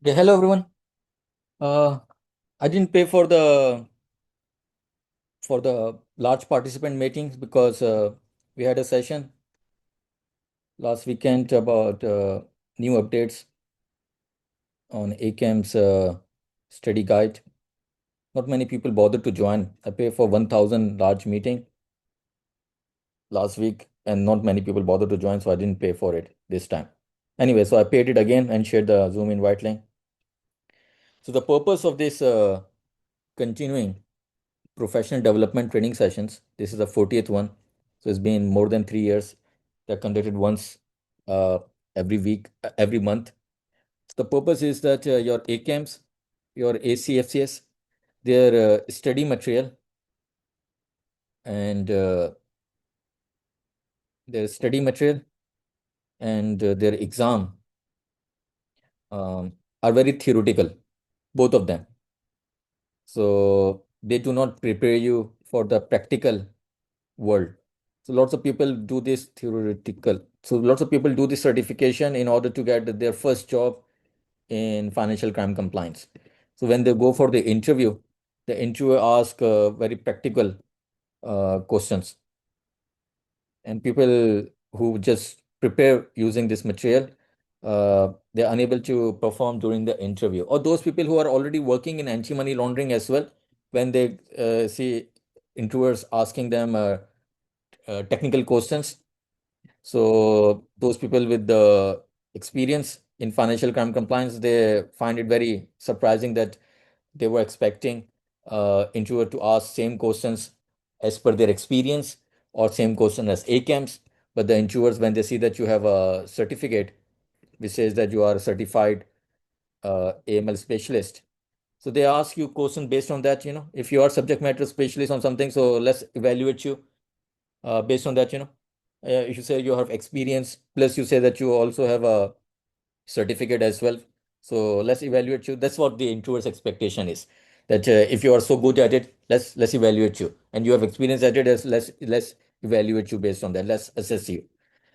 Okay, hello everyone. Uh, I didn't pay for the large participant meetings because we had a session last weekend about new updates on ACAM's study guide. Not many people bothered to join. I paid for 1,000 large meeting last week, and not many people bothered to join, so I didn't pay for it this time. Anyway, so I paid it again and shared the Zoom invite link. So the purpose of this continuing professional development training sessions. This is the 40th one. So it's been more than 3 years. They're conducted once uh, every week, every month. The purpose is that your ACAMs, your ACFCS, their study material and their study material and their exam are very theoretical, both of them. So they do not prepare you for the practical world. So lots of people do this theoretical. So lots of people do this certification in order to get their first job in financial crime compliance. So when they go for the interviewer asks very practical questions, and people who just prepare using this material, they're unable to perform during the interview. Or those people who are already working in anti-money laundering as well, when they see interviewers asking them technical questions. So those people with the experience in financial crime compliance, they find it very surprising that they were expecting interviewer to ask same questions as per their experience or same question as ACAMS. But the interviewers, when they see that you have a certificate which says that you are a certified AML specialist, so they ask you questions based on that. If you are subject matter specialist on something, so let's evaluate you based on that. If you say you have experience, plus you say that you also have a certificate as well. So let's evaluate you. That's what the interviewer's expectation is. That if you are so good at it, let's evaluate you, and you have experience at it. As let's evaluate you based on that. Let's assess you.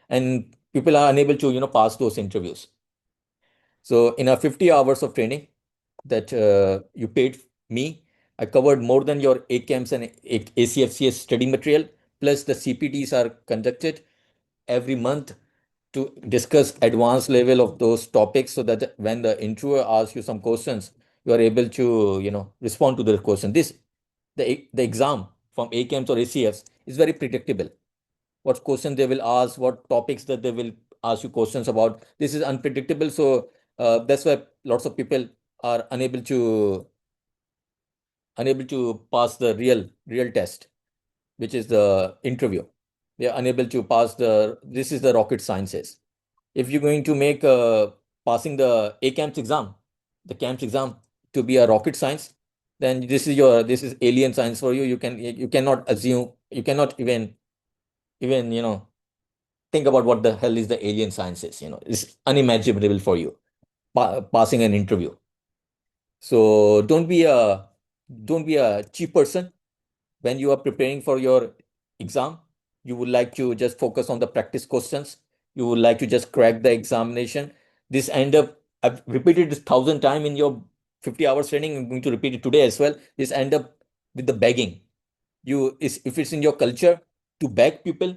And people are unable to pass those interviews. So in a 50 hours of training that you paid me, I covered more than your ACAMS and ACFCS study material. Plus the CPDs are conducted every month to discuss advanced level of those topics, so that when the interviewer asks you some questions, you are able to respond to the question. The exam from ACAMS or ACFs is very predictable. What question they will ask, what topics that they will ask you questions about, this is unpredictable. So that's why lots of people are unable to pass the real test, which is the interview. They are unable to pass the this is the rocket sciences. If you're going to make passing the ACAMS exam, the CAMS exam, to be a rocket science, then this is alien science for you. You cannot assume, you cannot even think about what the hell is the alien sciences. It's unimaginable for you passing an interview. So don't be a cheap person. When you are preparing for your exam, you would like to just focus on the practice questions. You would like to just crack the examination. This end up, I've repeated this 1,000 times in your 50 hours training. I'm going to repeat it today as well. This end up with the begging. If it's in your culture to beg people,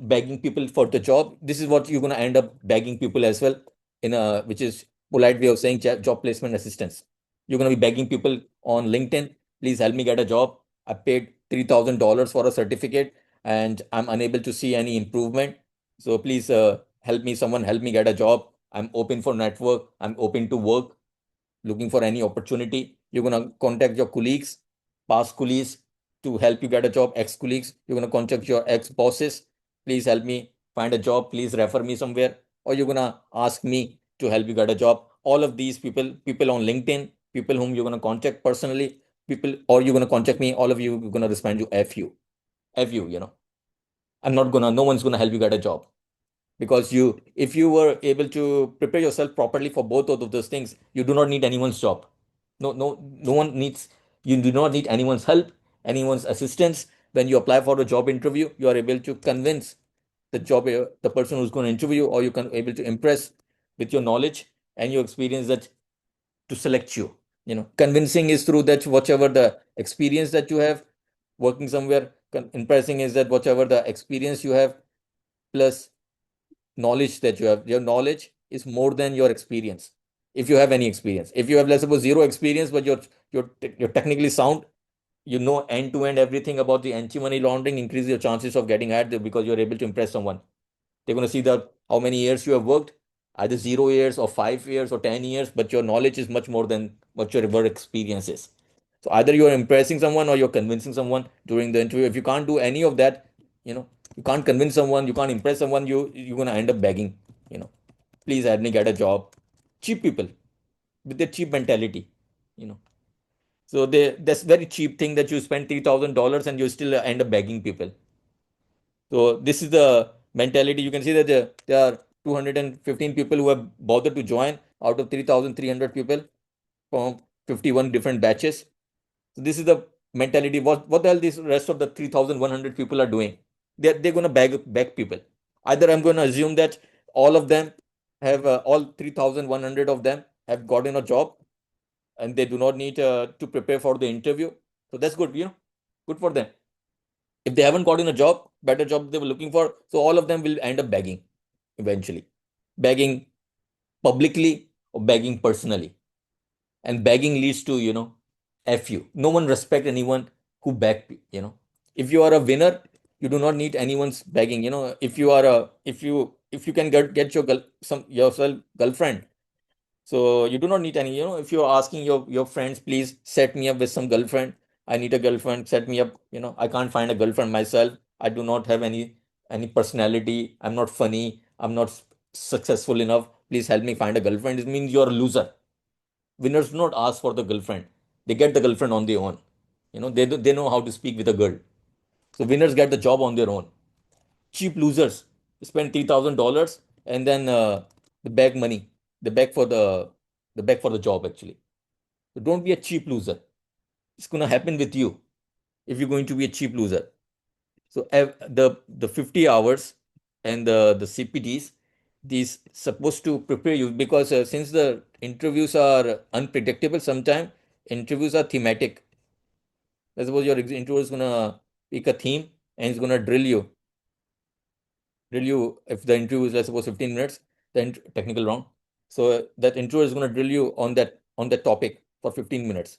begging people for the job, this is what you're going to end up begging people as well, in a which is polite way of saying job placement assistance. You're going to be begging people on LinkedIn, please help me get a job. I paid $3,000 for a certificate and I'm unable to see any improvement. So please help me, someone help me get a job. I'm open for network, I'm open to work, looking for any opportunity. You're going to contact your colleagues, past colleagues, to help you get a job, ex colleagues. You're going to contact your ex bosses. Please help me find a job. Please refer me somewhere. Or you're going to ask me to help you get a job. All of these people on LinkedIn, people whom you're going to contact personally, people, or you're going to contact me, all of you are going to respond to F you. F you. No one's going to help you get a job, because if you were able to prepare yourself properly for both of those things, you do not need anyone's job. No one needs, you do not need anyone's help, anyone's assistance. When you apply for a job interview, you are able to convince the person who's going to interview you, or you can able to impress with your knowledge and your experience, that to select you. Convincing is through that whatever the experience that you have working somewhere. Impressing is that whatever the experience you have plus knowledge that you have. Your knowledge is more than your experience. If you have any experience, if you have, let's suppose, zero experience, but you're technically sound, you know end to end everything about the anti-money laundering, increase your chances of getting hired because you're able to impress someone. They're going to see that how many years you have worked, either 0 years or 5 years or 10 years, but your knowledge is much more than what your work experience is. So either you're impressing someone or you're convincing someone during the interview. If you can't do any of that, you know, you can't convince someone, you can't impress someone, you're gonna end up begging, you know, please help me get a job. Cheap people with their cheap mentality, you know. So that's very cheap thing that you spend $3,000 and you still end up begging people. So this is the mentality. You can see that there are 215 people who have bothered to join out of 3,300 people from 51 different batches. So this is the mentality. What the hell this rest of the 3,100 people are doing? They're gonna beg people. Either I'm gonna assume that all of them have all 3,100 of them have gotten a job and they do not need to prepare for the interview. So that's good, good for them. If they haven't gotten a job, better job they were looking for, so all of them will end up begging eventually, begging publicly or begging personally, and begging leads to fu. No one respect anyone who beg. If you are a winner, you do not need anyone's begging. If you are a if you can get your yourself girlfriend, so you do not need any. If you're asking your friends, please set me up with some girlfriend. I need a girlfriend. Set me up. I can't find a girlfriend myself. I do not have any personality. I'm not funny. I'm not successful enough. Please help me find a girlfriend. It means you're a loser. Winners do not ask for the girlfriend. They get the girlfriend on their own. They know how to speak with a girl. So winners get the job on their own. Cheap losers spend $3,000 and then they beg money. They beg for the job actually. So don't be a cheap loser. It's gonna happen with you if you're going to be a cheap loser. So the 50 hours and the CPDs, these supposed to prepare you because since the interviews are unpredictable, sometimes interviews are thematic. Let's suppose your interview is gonna pick a theme and it's gonna drill you if the interview is, let's suppose, 15 minutes, then technical round. So that interviewer is going to drill you on that topic for 15 minutes.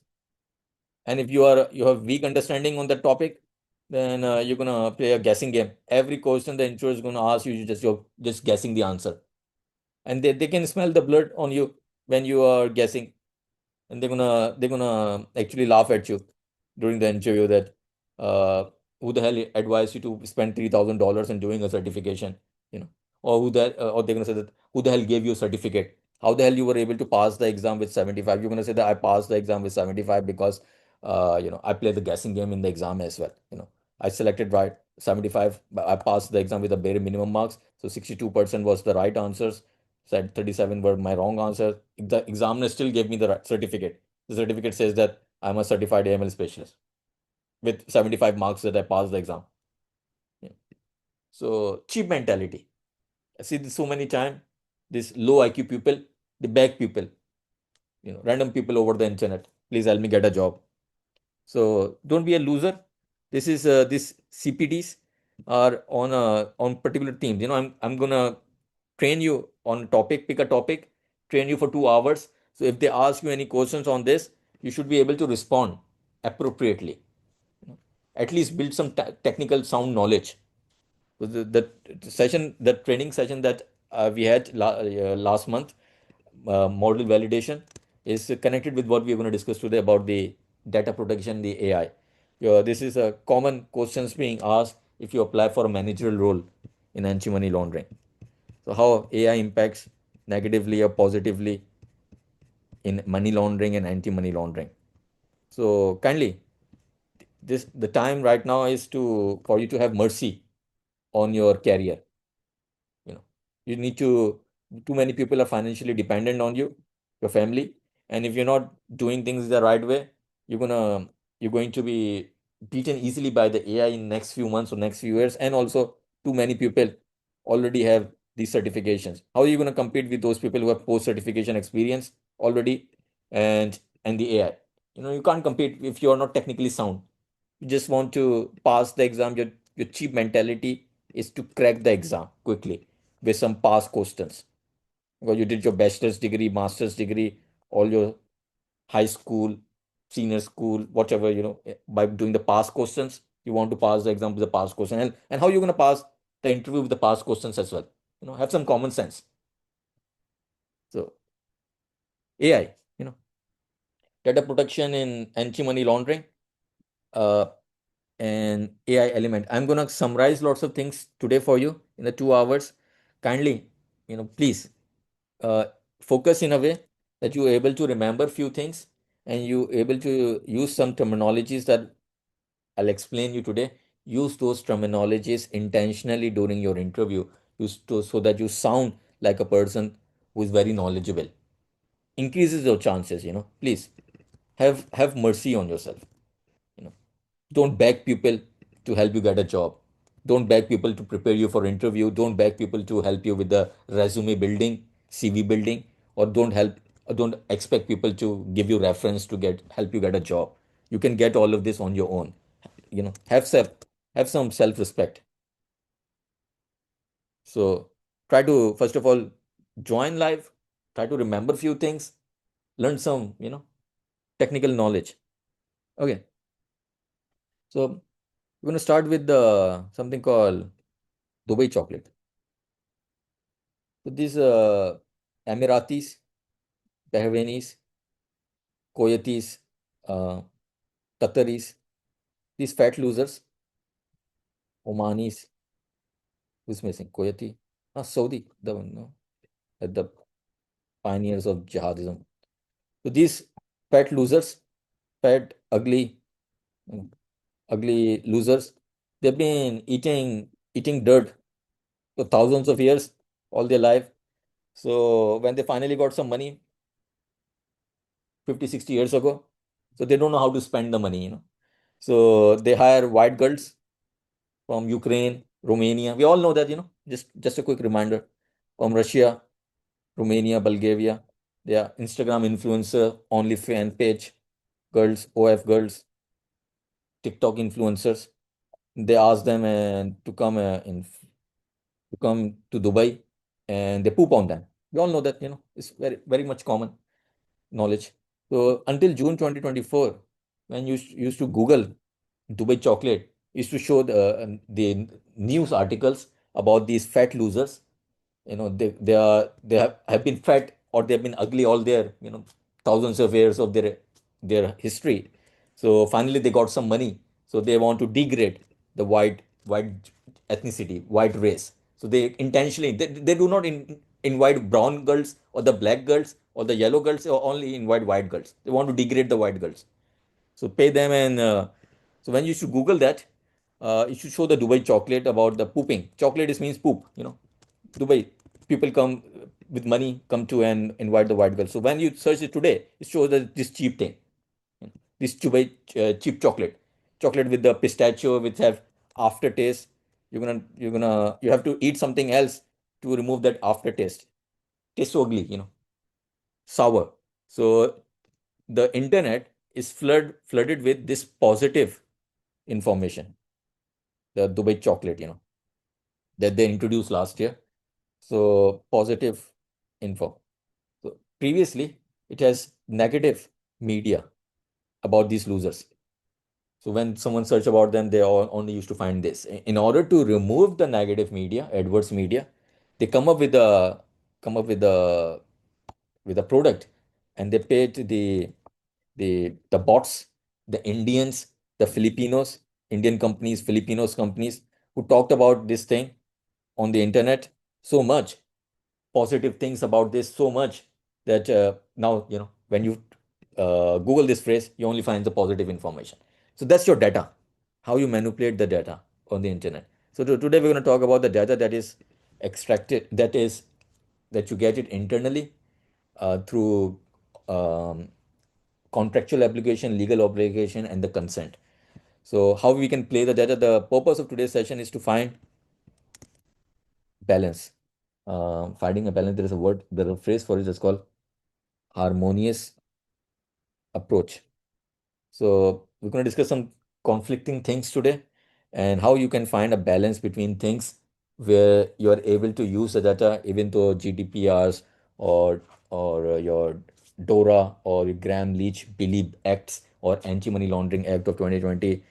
And if you have weak understanding on that topic, then you're going to play a guessing game. Every question the interviewer is going to ask you, you're just guessing the answer. And they can smell the blood on you when you are guessing, and they're gonna actually laugh at you during the interview that uh, who the hell advised you to spend $3,000 in doing a certification, or or they're gonna say that who the hell gave you a certificate? How the hell you were able to pass the exam with 75? You're gonna say that I passed the exam with 75 because I played the guessing game in the exam as well. I selected right 75, but I passed the exam with a bare minimum marks. So 62% was the right answers, said 37 were my wrong answer. The examiner still gave me the certificate. The certificate says that I'm a certified AML specialist with 75 marks that I passed the exam. Yeah. So cheap mentality. I see this so many times. This low IQ people, they beg people, random people over the internet. Please help me get a job. So don't be a loser. This CPDs are on particular themes. I'm gonna train you on a topic, pick a topic, train you for 2 hours. So if they ask you any questions on this, you should be able to respond appropriately. At least build some technical sound knowledge. So the training session that we had last month, model validation, is connected with what we are going to discuss today about the data protection, the AI. This is a common questions being asked if you apply for a managerial role in anti-money laundering. So how AI impacts negatively or positively in money laundering and anti-money laundering. So kindly, the time right now is to for you to have mercy on your career. You know, you need to. Too many people are financially dependent on you, your family, and if you're not doing things the right way, you're going to be beaten easily by the AI in next few months or next few years. And also, too many people already have these certifications. How are you going to compete with those people who have post certification experience already? and the AI. You can't compete if you're not technically sound. You just want to pass the exam. Your cheap mentality is to crack the exam quickly with some past questions. Because you did your bachelor's degree, master's degree, all your high school, senior school, whatever, by doing the past questions, you want to pass the exam with the past question. And how you're going to pass the interview with the past questions as well. Have some common sense. So AI, data protection in anti-money laundering, uh, and AI element. I'm going to summarize lots of things today for you in the 2 hours. Kindly, please uh, focus in a way that you're able to remember few things and you able to use some terminologies that I'll explain you today. Use those terminologies intentionally during your interview, so that you sound like a person who is very knowledgeable. Increases your chances. Please have mercy on yourself. You know, don't beg people to help you get a job. Don't beg people to prepare you for interview. Don't beg people to help you with the resume building, CV building, or don't expect people to give you reference to get help you get a job. You can get all of this on your own. Have some self-respect. So try to first of all join live, try to remember few things, learn some, technical knowledge. Okay. So we're going to start with the something called Dubai chocolate. So these Emiratis, Bahrainese, Kuwaitis, uh, Qataris, these fat losers, Omanis, who's missing? Kuwaiti, Saudi, the one, no, the pioneers of jihadism. So these fat losers, fat, ugly, mm, ugly losers, they've been eating dirt for thousands of years, all their life. So when they finally got some money, 50, 60 years ago, so they don't know how to spend the money. So they hire white girls from Ukraine, Romania. We all know that. Just a quick reminder, from Russia, Romania, Bulgaria. They are Instagram influencer, only fan page girls, OF girls, TikTok influencers. They ask them to come to Dubai, and they poop on them. We all know that. It's very very much common knowledge. So until June 2024, when you used to Google Dubai chocolate, used to show the news articles about these fat losers. They have been fat, or they have been ugly all their thousands of years of their history. So finally they got some money, so they want to degrade the white ethnicity, white race. So they intentionally, they do not invite brown girls or the black girls or the yellow girls, or only invite white girls. They want to degrade the white girls. So pay them, and so when you should Google that, you should show the Dubai chocolate about the pooping. Chocolate is means poop. Dubai people come with money, come to and invite the white girl. So when you search it today, it shows that this cheap thing, this Dubai cheap chocolate with the pistachio, which have aftertaste. You have to eat something else to remove that aftertaste. Tastes so ugly, sour. So the internet is flooded with this positive information, the Dubai chocolate, that they introduced last year. So positive info. So previously, it has negative media about these losers. So when someone search about them, they all only used to find this. In order to remove the negative media, adverse media, they come up with a product, and they paid the bots, the Indians, the Filipinos, Indian companies, Filipinos companies, who talked about this thing on the internet so much, positive things about this so much, that now, when you Google this phrase, you only find the positive information. So that's your data, how you manipulate the data on the internet. So today we're going to talk about the data that is extracted, that you get it internally, through um, contractual obligation, legal obligation, and the consent. So how we can play the data? The purpose of today's session is to find balance. Finding a balance. There is a word, there is a phrase for it. It's called harmonious approach. So we're going to discuss some conflicting things today and how you can find a balance between things where you are able to use the data even though GDPRs or your DORA or Graham Leach Believe Acts or Anti-Money Laundering Act of 2020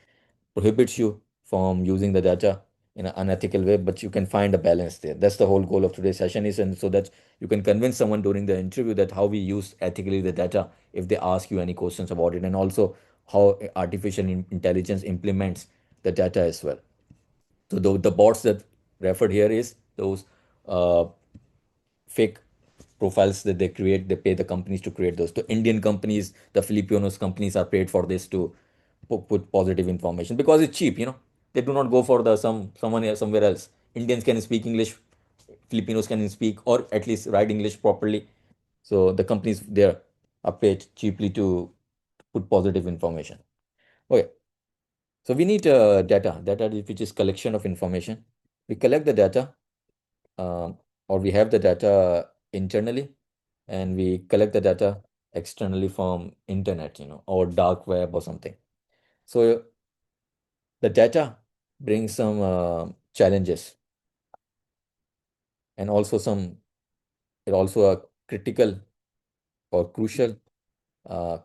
prohibits you from using the data in an unethical way, but you can find a balance there. That's the whole goal of today's session is, and so that you can convince someone during the interview that how we use ethically the data if they ask you any questions about it, and also how artificial intelligence implements the data as well. So the bots that referred here is those uh, fake profiles that they create. They pay the companies to create those. The Indian companies, the Filipinos companies are paid for this to put positive information because it's cheap. They do not go for the someone somewhere else. Indians can speak English, Filipinos can speak or at least write English properly. So the companies there are paid cheaply to put positive information. Okay, so we need data which is collection of information. We collect the data, or we have the data internally, and we collect the data externally from internet, or dark web or something. So the data brings some challenges, and also it also a critical or crucial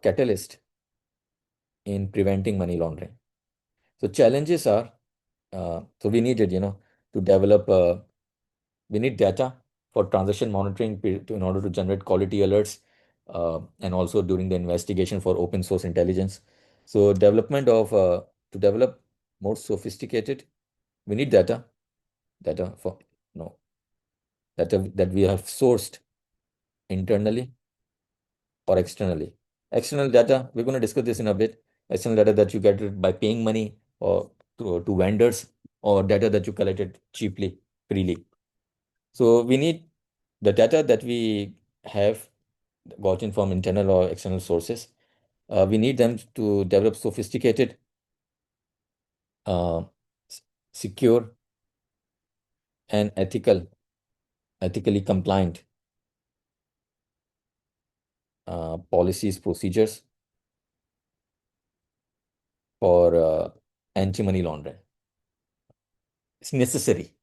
catalyst in preventing money laundering. So challenges are, so we needed, to develop we need data for transaction monitoring in order to generate quality alerts, and also during the investigation for open source intelligence. So to develop more sophisticated, we need data for no data that we have sourced internally or externally. External data, we're going to discuss this in a bit. External data that you get it by paying money or to vendors, or data that you collected cheaply, freely. So we need the data that we have gotten from internal or external sources. We need them to develop sophisticated, uh, secure, and ethically compliant policies, procedures for anti-money laundering. It's necessary,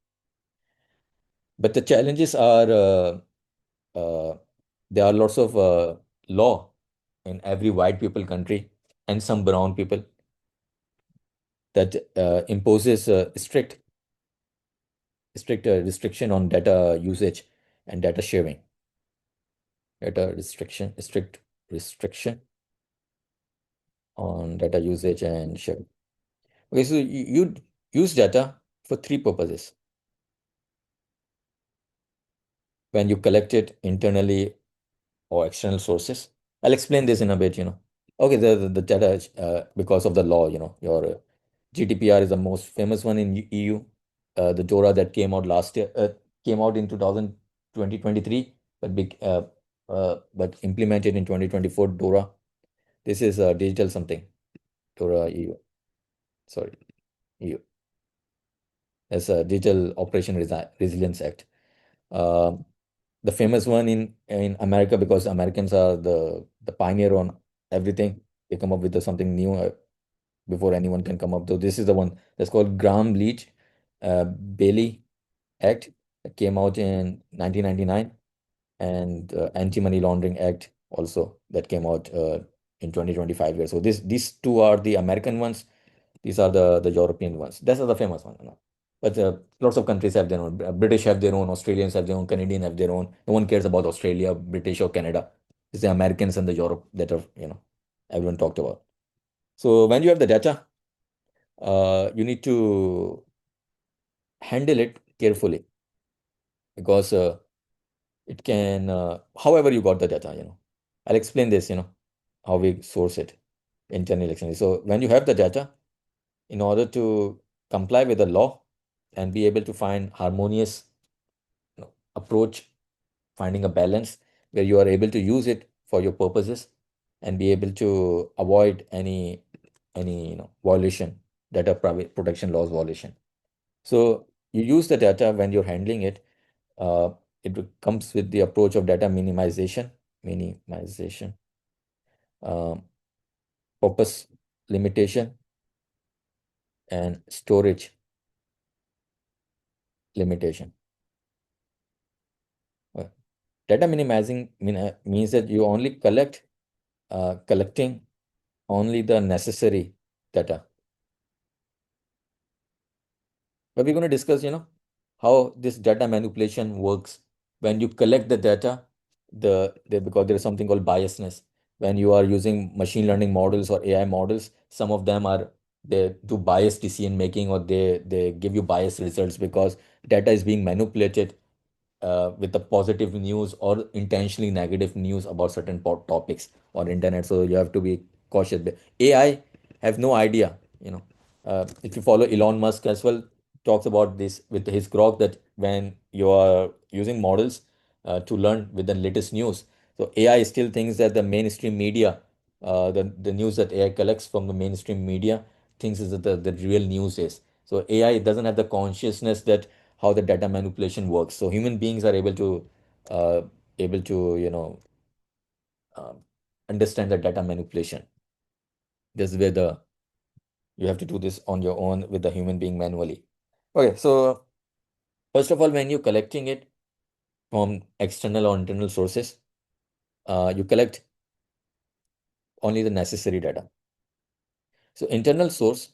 but the challenges are uh, there are lots of law in every white people country and some brown people that imposes strict restriction on data usage and data sharing. Strict restriction on data usage and sharing. Okay, so you use data for three purposes. When you collect it internally or external sources. I'll explain this in a bit. Okay, the data, because of the law, your GDPR is the most famous one in EU. The DORA that came out last year, came out in 2023, but implemented in 2024, DORA. This is a digital something, DORA EU, sorry, EU. As a Digital Operation Resilience Act. Um, the famous one in America, because Americans are the pioneer on everything. They come up with something new before anyone can come up. So this is the one that's called Graham Leach Bailey Act that came out in 1999, and Anti-Money Laundering Act also that came out in 2025 years. So these two are the American ones. These are the European ones. Those are the famous ones. But lots of countries have their own. British have their own. Australians have their own. Canadian have their own. No one cares about Australia, British, or Canada. It's the Americans and the Europe that are everyone talked about. So when you have the data, you need to handle it carefully because it can. However, you got the data. I'll explain this. How we source it internally, externally. So when you have the data, in order to comply with the law and be able to find harmonious approach, finding a balance where you are able to use it for your purposes and be able to avoid any violation, data private protection laws violation. So you use the data when you're handling it. It comes with the approach of data minimization. minimization purpose limitation and storage limitation. Uh, Data minimizing means that you only collecting only the necessary data. But we're going to discuss, how this data manipulation works. When you collect the data, because there is something called biasness. When you are using machine learning models or AI models, some of them they do biased decision making, or they give you biased results because data is being manipulated with the positive news or intentionally negative news about certain topics on internet. So you have to be cautious. But AI have no idea. If you follow Elon Musk as well, talks about this with his grok, that when you are using models to learn with the latest news, so AI still thinks that the mainstream media, the news that AI collects from the mainstream media, thinks is that the real news is. So AI doesn't have the consciousness that how the data manipulation works. So human beings are uh, able to um, understand the data manipulation. This is where the you have to do this on your own with the human being manually. Okay, so first of all, when you're collecting it from external or internal sources, you collect only the necessary data. So internal source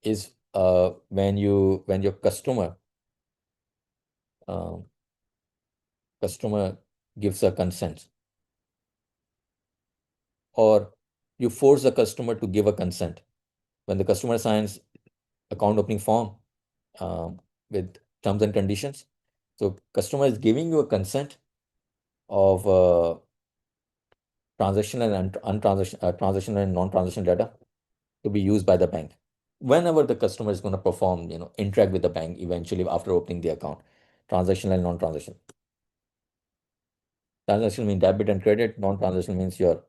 is when your um, customer gives a consent, or you force the customer to give a consent. When the customer signs account opening form with terms and conditions, so customer is giving you a consent of transactional and transactional and non-transactional data to be used by the bank. Whenever the customer is going to perform, interact with the bank eventually after opening the account, transactional and non-transactional. Transactional means debit and credit. Non-transactional means your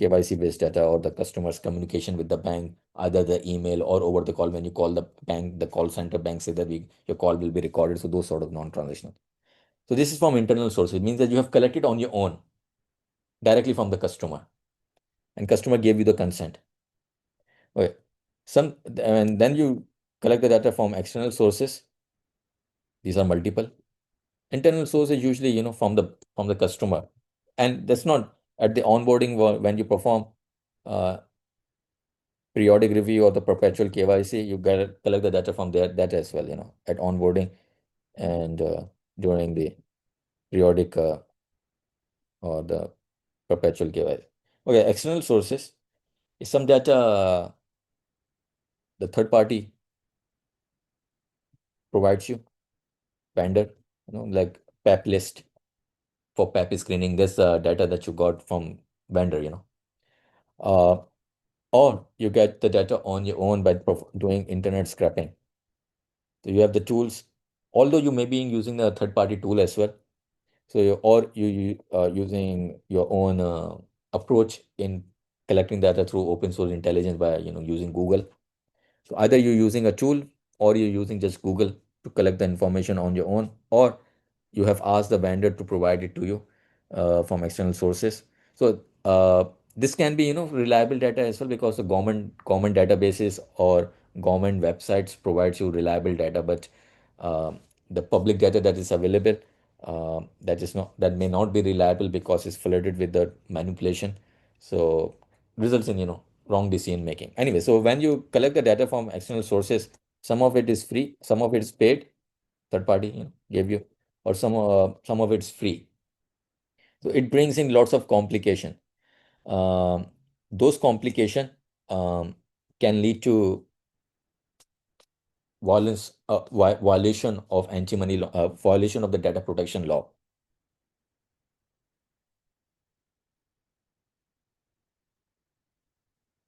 KYC based data or the customer's communication with the bank, either the email or over the call. When you call the bank, the call center bank say that your call will be recorded. So those sort of non-transactional. So this is from internal source. It means that you have collected on your own directly from the customer, and customer gave you the consent. Okay. And then you collect the data from external sources. These are multiple. Internal source is usually, from the customer, and that's not at the onboarding when you perform uh, periodic review or the perpetual KYC, you get collect the data from there that as well, at onboarding and during the periodic or the perpetual KYC. Okay, external sources is some data the third party provides you, vendor, like PEP list for PEP screening. This data that you got from vendor, uh, or you get the data on your own by doing internet scraping. So you have the tools, although you may be using a third party tool as well. So you using your own approach in collecting data through open source intelligence by using Google. So either you're using a tool or you're using just Google to collect the information on your own, or you have asked the vendor to provide it to you from external sources. So this can be reliable data as well, because the government databases or government websites provides you reliable data, but the public data that is available, that may not be reliable because it's flooded with the manipulation. So results in wrong decision making. Anyway, so when you collect the data from external sources, some of it is free, some of it is paid, third party gave you, or some of it's free. So it brings in lots of complication. Um, those complication um, can lead to violation of anti-money law, violation of the data protection law.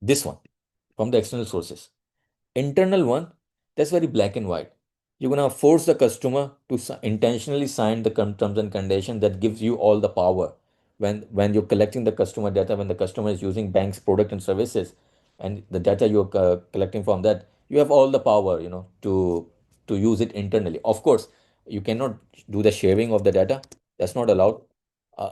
This one from the external sources. Internal one, that's very black and white. You're gonna force the customer to intentionally sign the terms and conditions that gives you all the power. When you're collecting the customer data, when the customer is using bank's product and services, and the data you're collecting from that, you have all the power, to use it internally. Of course, you cannot do the sharing of the data. That's not allowed.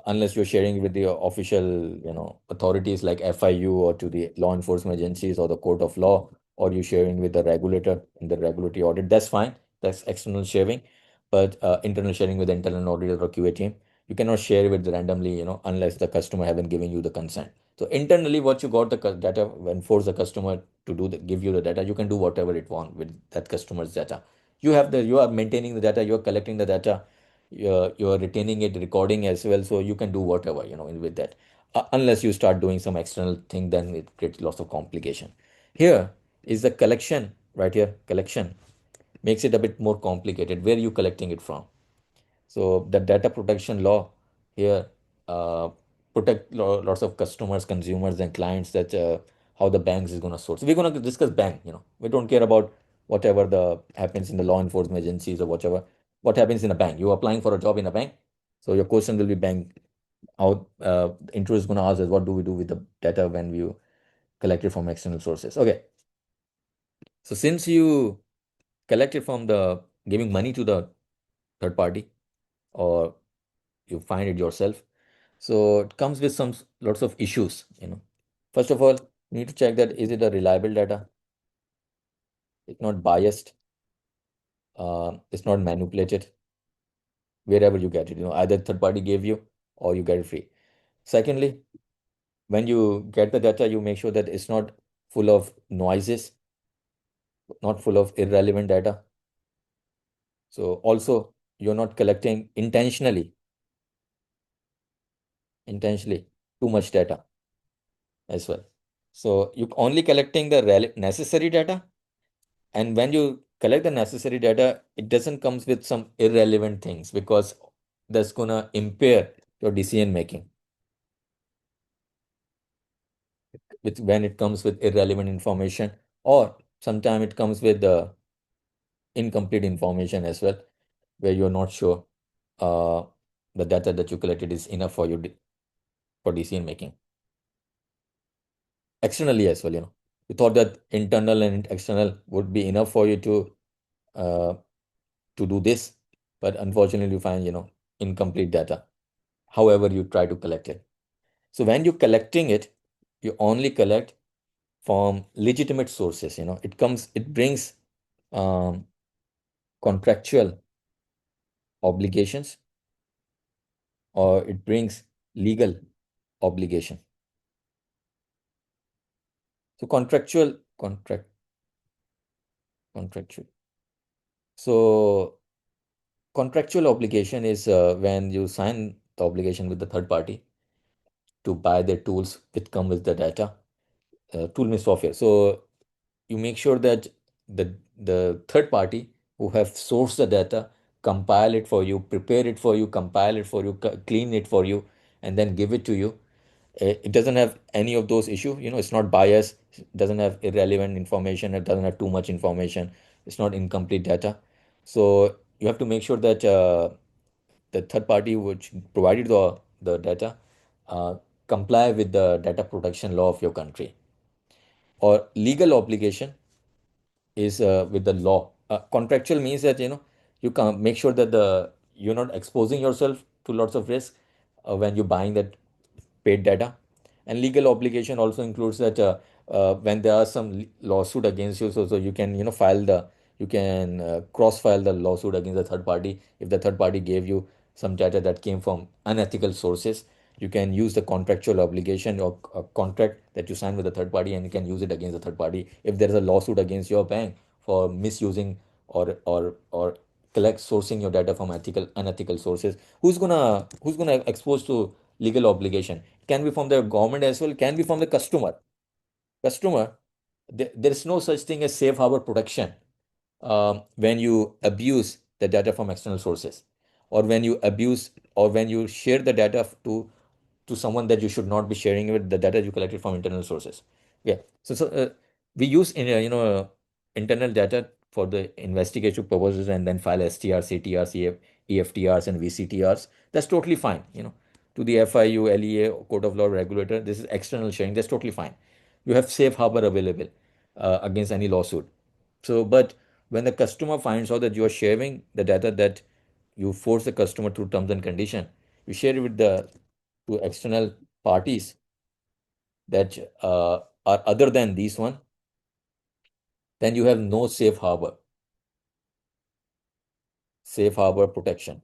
unless you're sharing with the official, authorities like FIU or to the law enforcement agencies or the court of law, or you sharing with the regulator in the regulatory audit, that's fine. That's external sharing. But internal sharing with the internal auditor or QA team, you cannot share it randomly, unless the customer haven't given you the consent. So internally, what you got the data, when force the customer to give you the data, you can do whatever it want with that customer's data. You are maintaining the data, you are collecting the data, you're retaining it, recording as well, so you can do whatever with that. Unless you start doing some external thing, then it creates lots of complication. Here is the collection. Right here, collection makes it a bit more complicated. Where are you collecting it from? So the data protection law here uh, protect lots of customers, consumers, and clients, that how the banks is going to source. We're going to discuss bank. We don't care about whatever the happens in the law enforcement agencies or whatever. What happens in a bank? You're applying for a job in a bank, so your question will be bank. How interest is going to ask us, what do we do with the data when we collect it from external sources? Okay, so since you collect it from the giving money to the third party, or you find it yourself, so it comes with some lots of issues. First of all, you need to check that is it a reliable data, it's not biased, it's not manipulated wherever you get it. Either third party gave you or you get it free. Secondly, when you get the data, you make sure that it's not full of noises, not full of irrelevant data. So also, you're not collecting intentionally too much data as well. So you're only collecting the necessary data. And when you collect the necessary data, it doesn't comes with some irrelevant things, because that's gonna impair your decision making. With when it comes with irrelevant information, or sometimes it comes with the incomplete information as well, where you're not sure uh, the data that you collected is enough for you for decision making. Externally as well, you thought that internal and external would be enough for you uh, to do this, but unfortunately you find incomplete data, however you try to collect it. So when you're collecting it, you only collect from legitimate sources. It brings um, contractual obligations, or it brings legal obligation. So contractual. So contractual obligation is when you sign the obligation with the third party to buy the tools which come with the data. Tool means software. So you make sure that the third party who have sourced the data compile it for you, prepare it for you, compile it for you, clean it for you, and then give it to you. It doesn't have any of those issues. It's not biased, it doesn't have irrelevant information, it doesn't have too much information, it's not incomplete data. So you have to make sure that the third party which provided the data comply with the data protection law of your country. Or legal obligation is with the law. Contractual means that you can make sure that you're not exposing yourself to lots of risk when you're buying that paid data. And legal obligation also includes that when there are some lawsuit against you, so you can you can cross file the lawsuit against the third party. If the third party gave you some data that came from unethical sources, you can use the contractual obligation or contract that you sign with the third party, and you can use it against the third party. If there is a lawsuit against your bank for misusing or collect sourcing your data from unethical sources, who's gonna expose to legal obligation? Can be from the government as well, can be from the customer. There is no such thing as safe harbor protection when you abuse the data from external sources, or when you abuse, or when you share the data to someone that you should not be sharing with, the data you collected from internal sources. Yeah. So we use internal data for the investigative purposes, and then file STR, CTR, EFTRs, and VCTRs. That's totally fine. To the FIU, LEA, Court of Law regulator, this is external sharing. That's totally fine. You have safe harbor available against any lawsuit. So, but when the customer finds out that you are sharing the data, that you force the customer through terms and condition, you share it with the to external parties that are other than these one, then you have no safe harbor protection.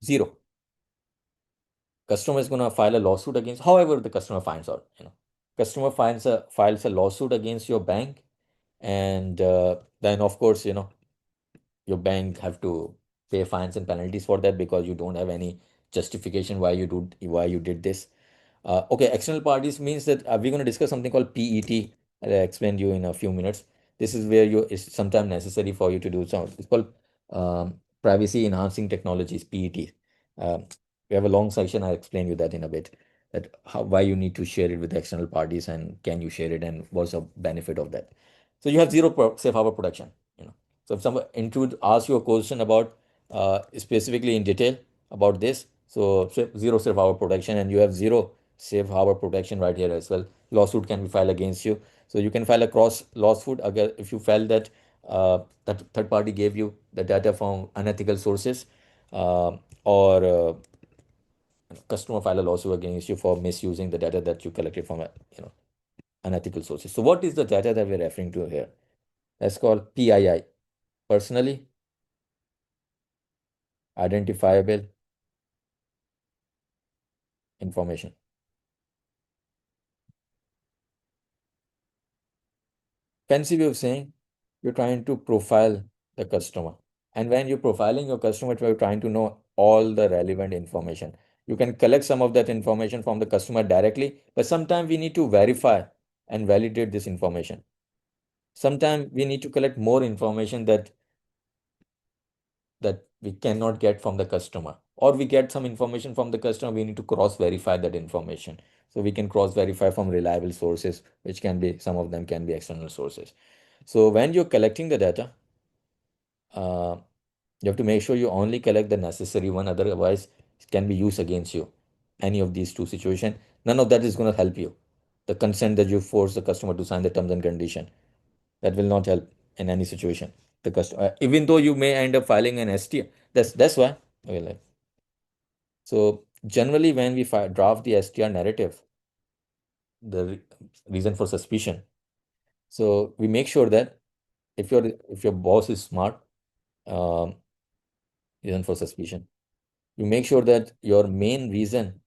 Zero. Customer is going to file a lawsuit against, however the customer finds out, customer files a lawsuit against your bank, and then of course, your bank have to pay fines and penalties for that because you don't have any justification why you did this. Okay, external parties means that we're going to discuss something called PET. I'll explain you in a few minutes. This is where it's sometimes necessary for you to do some. It's called privacy enhancing technologies, PET. Um, we have a long section. I'll explain you that in a bit. That why you need to share it with external parties and can you share it and what's the benefit of that. So you have zero safe harbor protection. So if someone intrude asks you a question about specifically in detail about this, so zero safe harbor protection, and you have zero safe harbor protection right here as well. Lawsuit can be filed against you. So you can file a cross lawsuit again if you felt that that third party gave you the data from unethical sources, or customer file a lawsuit against you for misusing the data that you collected from unethical sources. So what is the data that we're referring to here? That's called PII, personally identifiable information. Fancy way of saying you're trying to profile the customer. And when you're profiling your customer, you're trying to know all the relevant information. You can collect some of that information from the customer directly, but sometimes we need to verify and validate this information. Sometimes we need to collect more information that we cannot get from the customer, or we get some information from the customer, we need to cross verify that information. So we can cross verify from reliable sources, which can be, some of them can be external sources. So when you're collecting the data, uh, you have to make sure you only collect the necessary one, otherwise it can be used against you. Any of these two situations, none of that is going to help you. The consent that you force the customer to sign the terms and condition, that will not help in any situation. The customer, even though you may end up filing an ST, that's why. Okay, so generally, when we draft the STR narrative, the reason for suspicion. So we make sure that if your boss is smart, um, reason for suspicion, you make sure that your main reason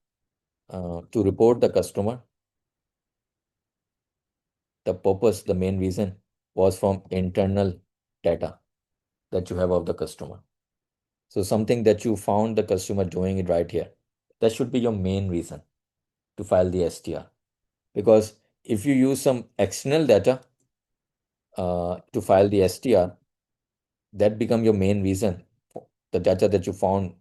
to report the customer, the purpose, the main reason was from internal data that you have of the customer. So something that you found the customer doing it right here, that should be your main reason to file the STR. Because if you use some external data to file the STR, that become your main reason. The data that you found,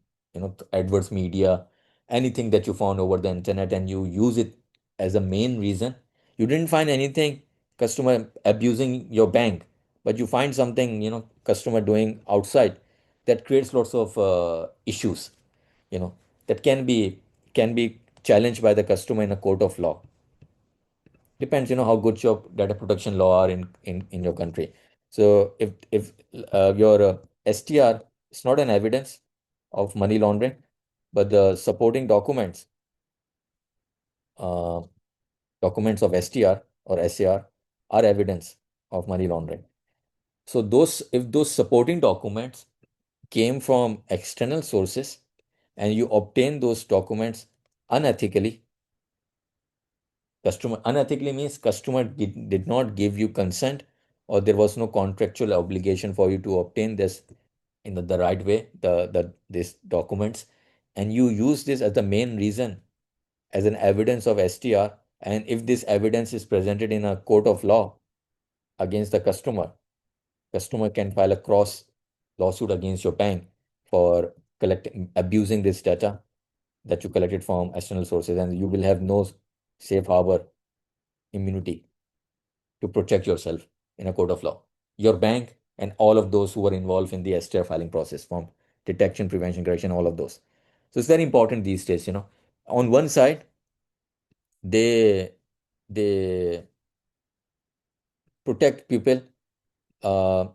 adverse media, anything that you found over the internet, and you use it as a main reason. You didn't find anything customer abusing your bank, but you find something, customer doing outside, that creates lots of issues, you know, that can be challenged by the customer in a court of law. Depends, how good your data protection law are in your country. So if your STR is not an evidence of money laundering, but the supporting uh, documents of STR or SAR are evidence of money laundering. So if those supporting documents came from external sources and you obtain those documents unethically. Customer unethically means customer did not give you consent, or there was no contractual obligation for you to obtain this in the right way, these documents, and you use this as the main reason, as an evidence of STR. And if this evidence is presented in a court of law against the customer can file a cross lawsuit against your bank for collecting abusing this data that you collected from external sources, and you will have no safe harbor immunity to protect yourself in a court of law. Your bank and all of those who were involved in the STR filing process, from detection, prevention, correction, all of those. So it's very important these days. On one side, they they protect people. Uh,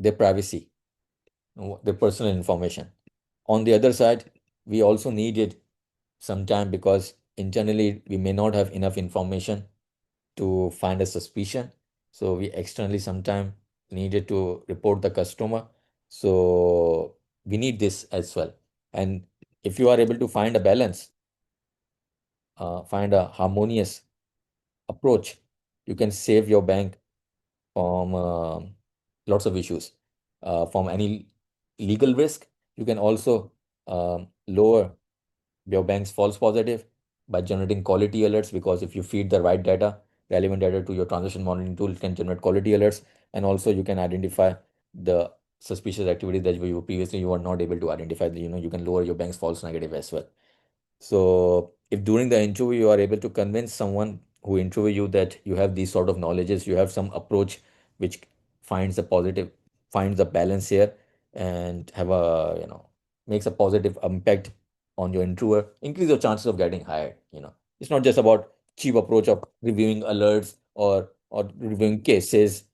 their privacy, their personal information. On the other side, we also need it sometime because internally we may not have enough information to find a suspicion. So we externally sometime needed to report the customer. So we need this as well. And if you are able to find a balance, find a harmonious approach, you can save your bank from lots of issues, from any legal risk. You can also lower your bank's false positive by generating quality alerts, because if you feed the right data, relevant data to your transaction monitoring tool, it can generate quality alerts. And also you can identify the suspicious activity that you previously you were not able to identify. You can lower your bank's false negative as well. So if during the interview you are able to convince someone who interview you that you have these sort of knowledges, you have some approach which finds a positive, finds a balance here, and have a, makes a positive impact on your interviewer, increase your chances of getting hired. It's not just about cheap approach of reviewing alerts or reviewing cases.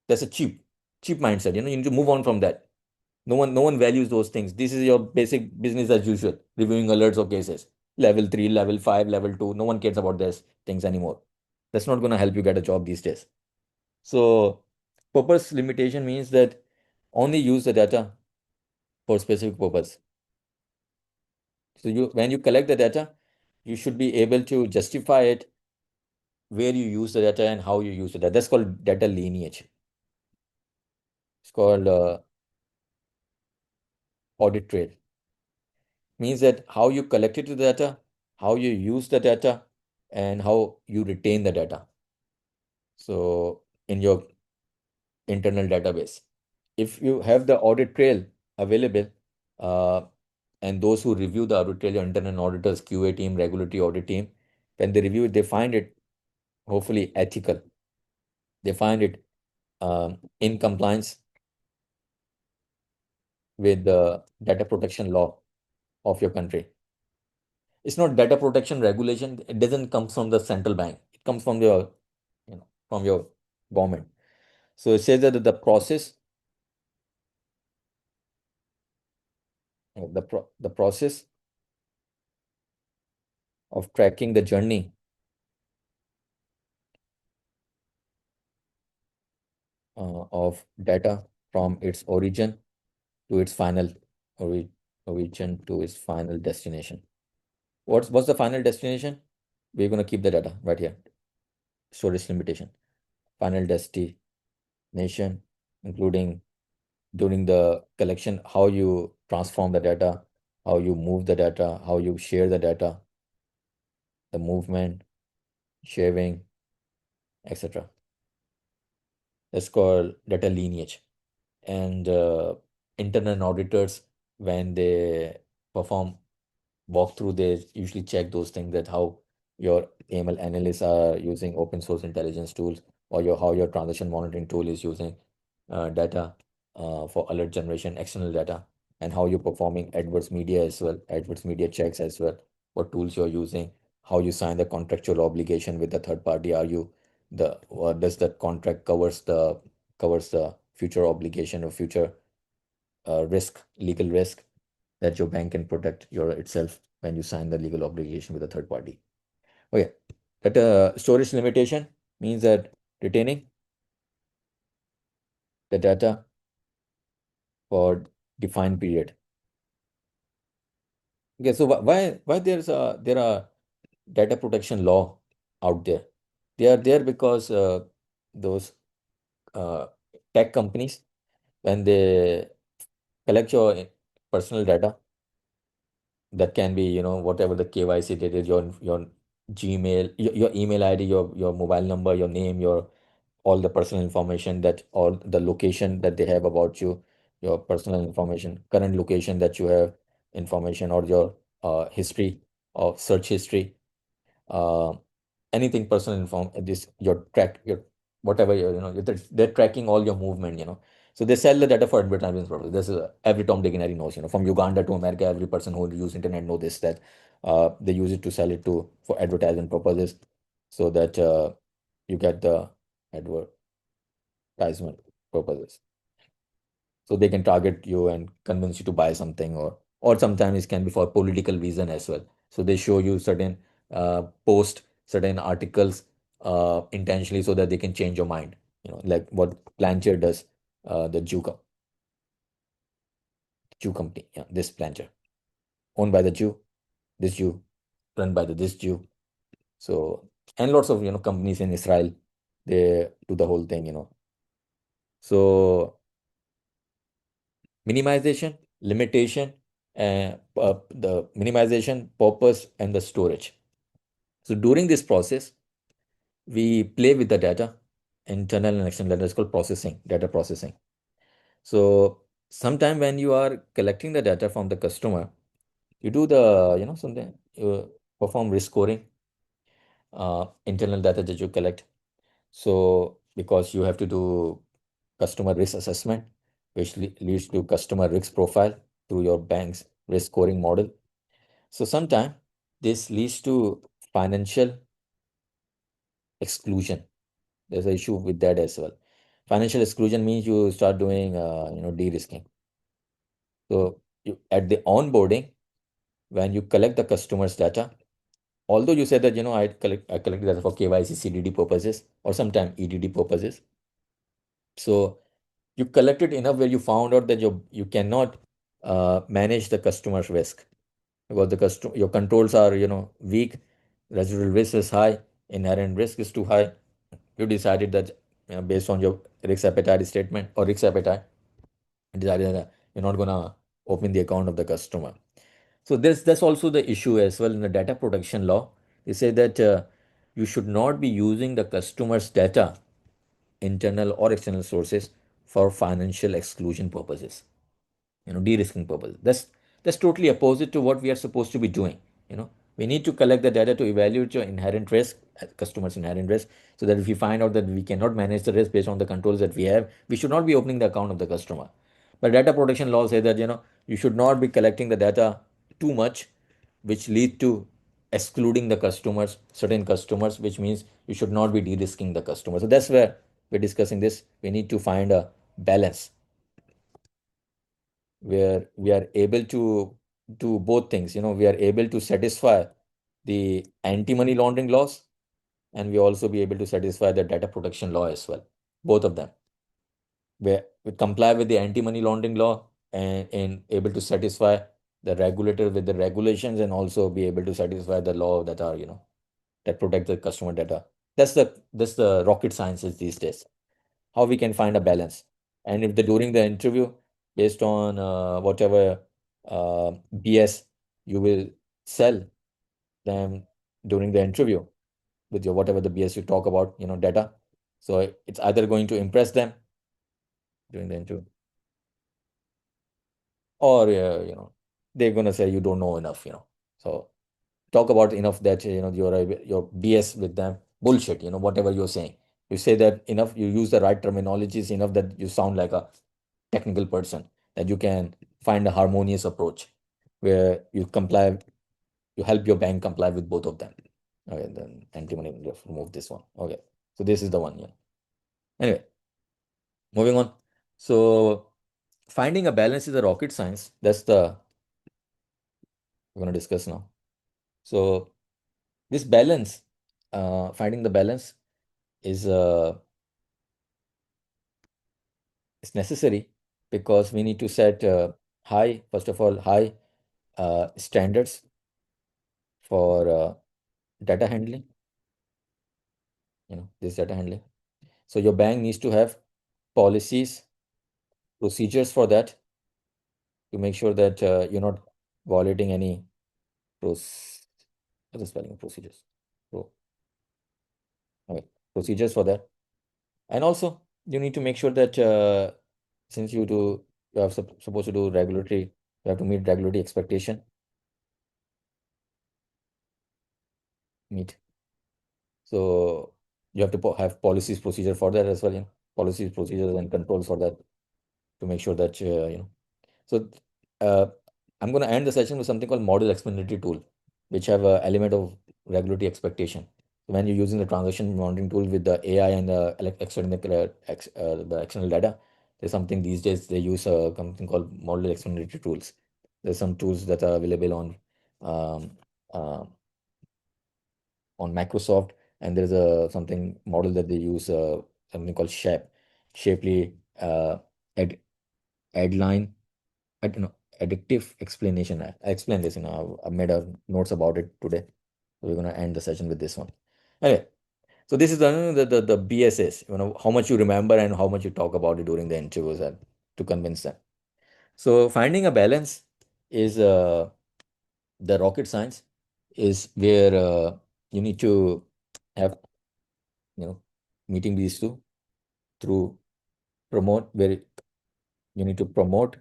That's a cheap mindset. You need to move on from that. No one values those things. This is your basic business as usual, reviewing alerts or cases. Level 3, level 5, level 2. No one cares about these things anymore. That's not going to help you get a job these days. So, purpose limitation means that only use the data for specific purpose. So, when you collect the data, you should be able to justify it, where you use the data and how you use the data. That's called data lineage. It's called audit trail. Means that how you collected the data, how you use the data, and how you retain the data. So in your internal database, if you have the audit trail available, uh, and those who review the audit trail, your internal auditors, QA team, regulatory audit team, when they review it, they find it hopefully ethical. They find it in compliance with the data protection law of your country. It's not data protection regulation. It doesn't come from the central bank. It comes from your government. So it says that the process of tracking the journey of data from its origin to its final ori- origin to its final destination. What's the final destination? We're gonna keep the data right here. Storage limitation. Final destination, including during the collection, how you transform the data, how you move the data, how you share the data, the movement, sharing, etc. That's called data lineage. And internal auditors, when they perform walkthrough, they usually check those things, that how your AML analysts are using open source intelligence tools, or how your transaction monitoring tool is using data for alert generation, external data, and how you're performing adverse media as well, adverse media checks as well, what tools you're using, how you sign the contractual obligation with the third party. Are you the does that contract covers the future obligation or future risk, legal risk, that your bank can protect your itself when you sign the legal obligation with a third party. Okay, that storage limitation means that retaining the data for defined period. Okay, so why there are data protection law out there? They are there because those uh, tech companies, when they collect your personal data, that can be, whatever the KYC data, your Gmail, your email ID, your mobile number, your name, your all the personal information, that all the location that they have about you, your personal information, current location that you have information, or your history of search history, uh, anything personal inform this your track your whatever they're tracking all your movement. So they sell the data for advertising purposes. This is every Tom, Dick, and Harry knows. From Uganda to America, every person who use internet know this, that they use it to sell it to for advertising purposes, so that you get the advertisement purposes. So they can target you and convince you to buy something, or sometimes it can be for political reason as well. So they show you certain post certain articles intentionally so that they can change your mind. Like what Plancher does, the Jew company, yeah, this Plancher, owned by the Jew, this Jew, run by the this Jew. So, and lots of companies in Israel, they do the whole thing. So minimization, limitation, the minimization, purpose, and the storage. So during this process, we play with the data, internal and external data. It's called processing, data processing. So sometime when you are collecting the data from the customer, you do something, you perform risk scoring, internal data that you collect. So because you have to do customer risk assessment, which leads to customer risk profile through your bank's risk scoring model. So sometimes this leads to financial exclusion. There's an issue with that as well. Financial exclusion means you start doing, de-risking. So at the onboarding, when you collect the customer's data, although you said that, I collect data for KYC, CDD purposes, or sometimes EDD purposes. So you collected enough where you found out that you cannot manage the customer's risk because your controls are weak, residual risk is high, inherent risk is too high. You decided that based on your risk appetite statement or risk appetite, you decided that you're not gonna open the account of the customer. So that's also the issue as well in the data protection law. They say that you should not be using the customer's data, internal or external sources, for financial exclusion purposes, de-risking purposes. That's totally opposite to what we are supposed to be doing. We need to collect the data to evaluate your inherent risk, customers' inherent risk, so that if we find out that we cannot manage the risk based on the controls that we have, we should not be opening the account of the customer. But data protection law say that you should not be collecting the data too much, which lead to excluding the customers, certain customers, which means you should not be de-risking the customer. So that's where we're discussing this. We need to find a balance where we are able to do both things. We are able to satisfy the anti-money laundering laws, and we also be able to satisfy the data protection law as well. Both of them. Where we comply with the anti-money laundering law and able to satisfy the regulator with the regulations, and also be able to satisfy the law that are, that protect the customer data. That's the rocket sciences these days. How we can find a balance. And if during the interview, based on whatever BS you will sell them during the interview with your whatever the BS you talk about, data. So it's either going to impress them during the interview, or they're gonna say you don't know enough. So talk about enough that your BS with them bullshit. Whatever you're saying, you say that enough. You use the right terminologies enough that you sound like a technical person, that you can find a harmonious approach where you help your bank comply with both of them. Okay, then anti-money, remove this one. Okay, so this is the one. Yeah. Anyway, moving on. So finding a balance is a rocket science. That's the we're going to discuss now. So this balance, finding the balance is is necessary because we need to set first of all, high standards for data handling, this data handling. So your bank needs to have policies, procedures for that, to make sure that you're not violating any what's the spelling of procedures? Pro, okay, procedures for that. And also you need to make sure that since you are supposed to do regulatory, you have to meet regulatory expectation, meet. So you have to have policies, procedure for that as well, policies, procedures, and controls for that, to make sure that So uh, I'm going to end the session with something called model explanatory tool, which have an element of regulatory expectation. When you're using the transaction monitoring tool with the AI and the external the external data, There's something these days they use something called model explanatory tools. There's some tools that are available um, uh, on Microsoft, and there's a something model that they use something called Shapely ad adline I don't know addictive explanation. I explained this, I made a notes about it today. So we're gonna end the session with this one. Anyway, so this is the BSS, how much you remember and how much you talk about it during the interviews and to convince them. So finding a balance is the rocket science is where you need to have you know meeting these two through promote where you need to promote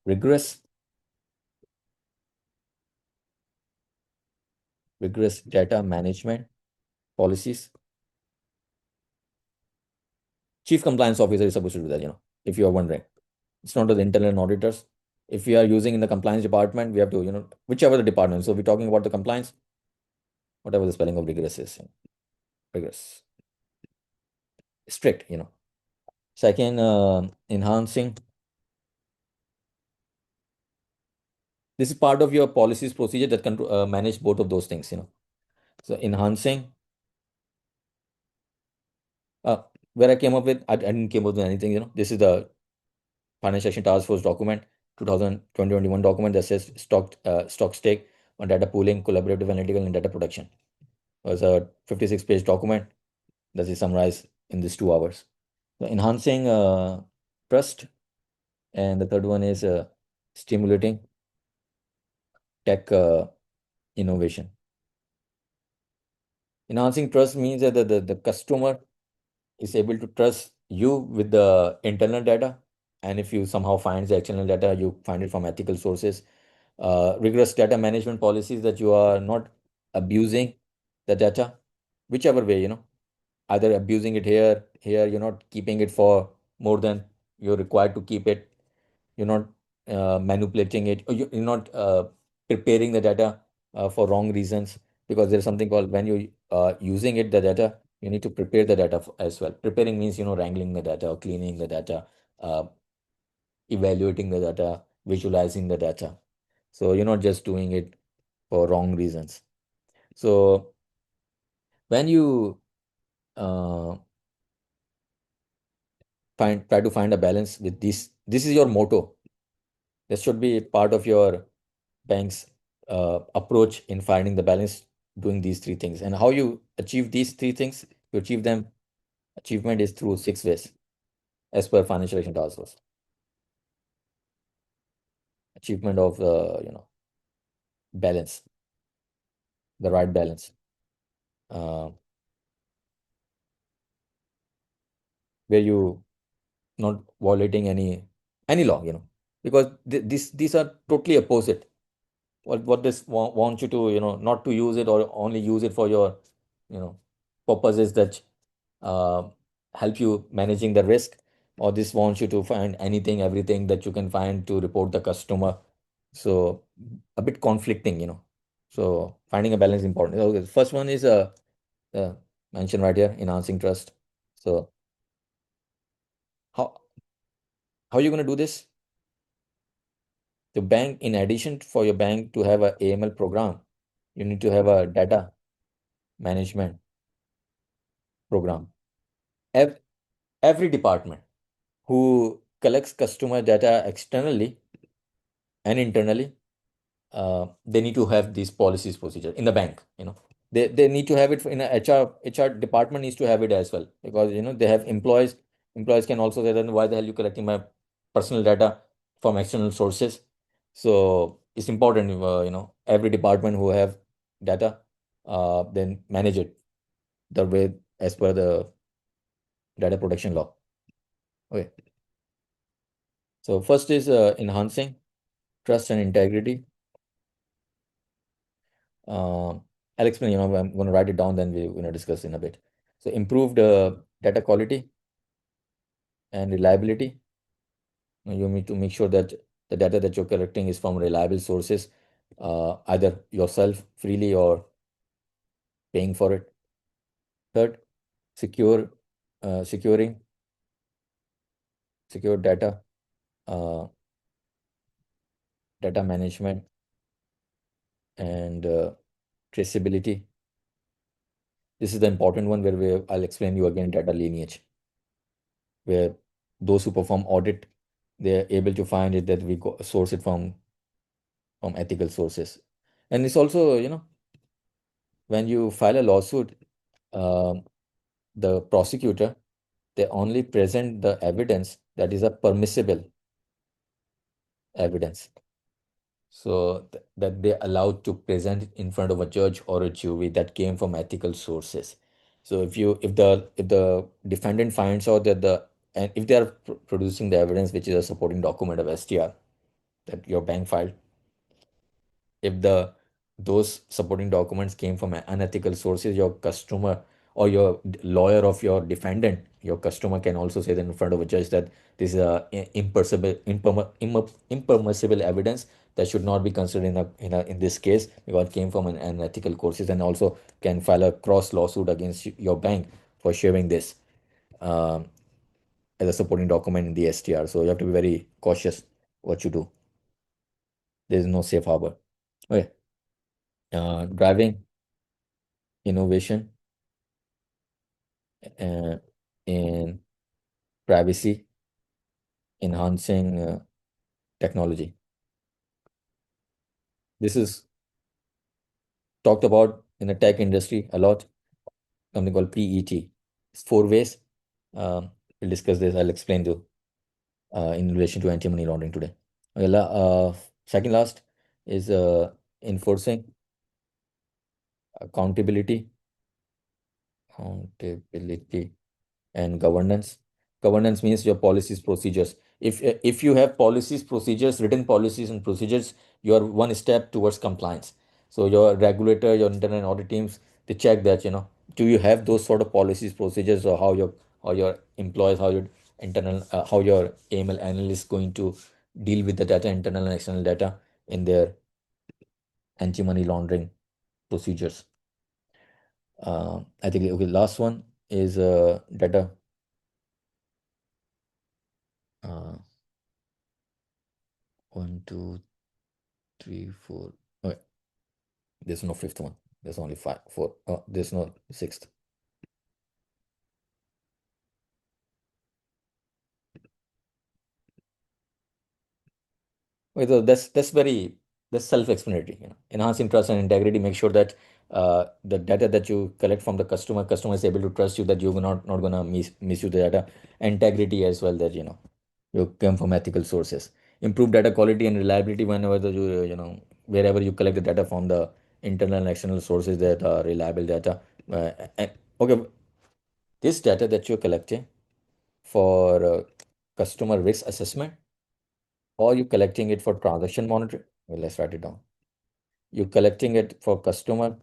rigorous data management policies. Chief compliance officer is supposed to do that, if you are wondering. It's not the internal auditors. If we are using in the compliance department, we have to, whichever the department. So we're talking about the compliance, whatever the spelling of rigorous is, rigorous, strict. Second, enhancing. This is part of your policies procedure that can manage both of those things. So enhancing, uh, where I came up with, I didn't came up with anything. This is the Financial Action Task Force document, 2021 document that says stock stake on data pooling, collaborative analytical, and data protection. It was a 56-page document that is summarized in these 2 hours. So enhancing trust, and the third one is stimulating tech innovation. Enhancing trust means that the customer is able to trust you with the internal data, and if you somehow find the external data, you find it from ethical sources. Rigorous data management policies that you are not abusing the data, whichever way, either abusing it here, you're not keeping it for more than you're required to keep it. You're not manipulating it, or you're not preparing the data for wrong reasons, because there's something called when you using it, the data, you need to prepare the data as well. Preparing means, wrangling the data or cleaning the data, uh, evaluating the data, visualizing the data. So you're not just doing it for wrong reasons. So when you uh, try to find a balance with this is your motto. This should be part of your bank's approach in finding the balance, doing these three things. And how you achieve these three things, to achieve them, achievement is through 6 ways as per Financial Action Task Force. Achievement of the balance, the right balance, uh, where you not violating any law, because these are totally opposite. What this wants you to, not to use it, or only use it for your you know purposes that uh, help you managing the risk, or this wants you to find anything everything that you can find to report the customer. So a bit conflicting, so finding a balance is important. Okay, first one is uh mentioned right here, enhancing trust. So how how are you going to do this? The bank, in addition for your bank to have a AML program, you need to have a data management program. Ev- every department who collects customer data externally and internally, they need to have these policies procedure in the bank. They need to have it in a HR department needs to have it as well, because they have employees can also say, then why the hell you collecting my personal data from external sources? So it's important, every department who have data, then manage it the way as per the data protection law. Okay, so first is enhancing trust and integrity. I'll explain, I'm going to write it down, then we discuss in a bit. So improved data quality and reliability. You need to make sure that the data that you're collecting is from reliable sources, either yourself freely or paying for it. Third, securing secure data, uh, data management, and traceability. This is the important one where I'll explain you again data lineage, where those who perform audit, they're able to find it that source it from ethical sources. And it's also, when you file a lawsuit, um, the prosecutor, they only present the evidence that is a permissible evidence. So that they allowed to present it in front of a judge or a jury that came from ethical sources. So if the defendant finds out that and if they are producing the evidence which is a supporting document of STR that your bank filed, if those supporting documents came from unethical sources, your customer or your lawyer of your defendant, your customer can also say that in front of a judge that this is a impermissible evidence that should not be considered in this case because it came from an unethical courses, and also can file a cross lawsuit against your bank for sharing this um, as a supporting document in the STR. So you have to be very cautious what you do. There is no safe harbor. Okay. Driving innovation uh, in privacy, enhancing technology. This is talked about in the tech industry a lot, something called PET. It's four ways. Um, we'll discuss this. I'll explain to in relation to anti-money laundering today. Okay, second last is enforcing accountability, accountability and governance. Governance means your policies, procedures. If you have policies, procedures, written policies and procedures, you are one step towards compliance. So your regulator, your internal audit teams, they check that, do you have those sort of policies, procedures, or how your employees, how your AML analyst going to deal with the data, internal and external data in their anti-money laundering procedures. I think okay. Last one is data. Uh, One, two, three, four. Okay, there's no fifth one. There's only five, four. Oh, there's no sixth. Okay, so that's self-explanatory. Enhancing trust and integrity. Make sure that the data that you collect from the customer is able to trust you that you're not gonna misuse the data. Integrity as well, that you come from ethical sources. Improve data quality and reliability whenever wherever you collect the data from the internal and external sources that are reliable data. And, okay, this data that you're collecting for customer risk assessment, or you collecting it for transaction monitoring? Well, let's write it down. You're collecting it for customer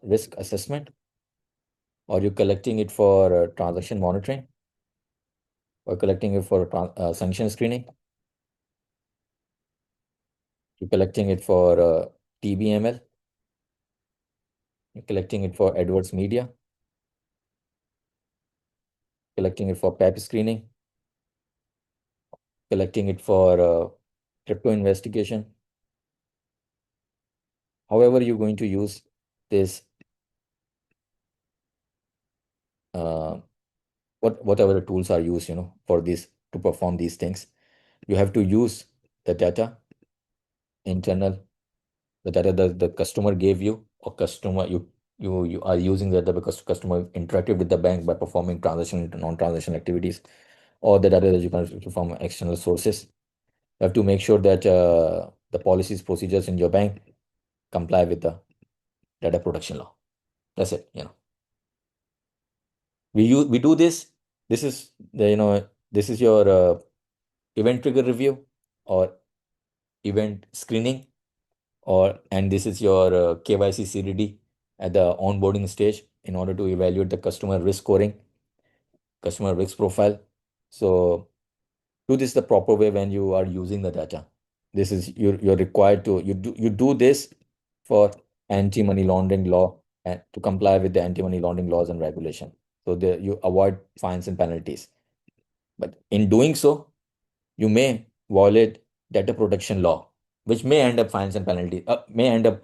risk assessment, or you collecting it for transaction monitoring, or collecting it for sanction screening, you're collecting it for TBML, you're collecting it for adverse media, collecting it for PEP screening, collecting it for crypto investigation. However, you're going to use this uh, whatever the tools are used, for this to perform these things, you have to use the data internal, the data that the customer gave you, or customer you are using the data because customer interacted with the bank by performing transaction and non-transaction activities, or the data that you can get from external sources. You have to make sure that the policies, procedures in your bank comply with the data protection law. That's it. We do this. This is this is your event trigger review or event screening, and this is your KYC CDD at the onboarding stage in order to evaluate the customer risk scoring, customer risk profile. So do this the proper way when you are using the data. This is you're required to you do this for anti-money laundering law and to comply with the anti-money laundering laws and regulation. So you avoid fines and penalties. But in doing so, you may violate data protection law, which may end up fines and penalties. May end up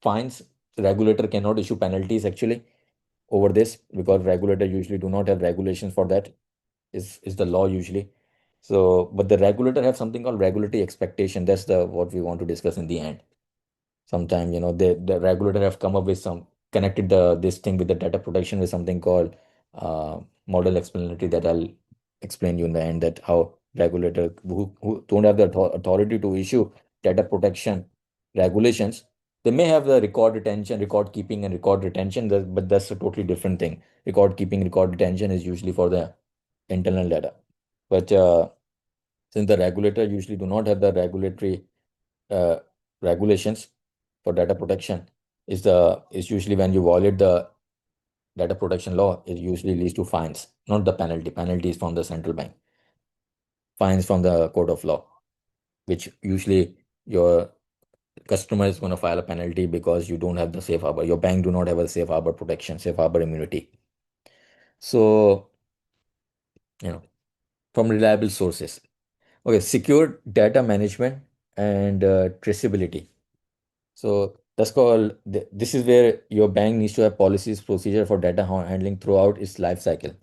fines. The regulator cannot issue penalties actually over this because regulator usually do not have regulations for that. Is the law usually. So, but the regulator have something called regulatory expectation. That's the what we want to discuss in the end. Sometime, the regulator have come up with some connected this thing with the data protection with something called model explanatory that I'll explain you in the end, that how regulator who don't have the authority to issue data protection regulations, they may have the record retention, record keeping and record retention, but that's a totally different thing. Record keeping, record retention is usually for the internal data. But since the regulator usually do not have the regulatory uh, regulations for data protection, is usually when you violate the data protection law, it usually leads to fines, not the penalty. Penalty is from the central bank, fines from the court of law, which usually your customer is going to file a penalty because you don't have the safe harbor. Your bank do not have a safe harbor protection, safe harbor immunity. So, you know, from reliable sources. Okay, secure data management and traceability. So that's called, this is where your bank needs to have policies, procedure for data handling throughout its life cycle.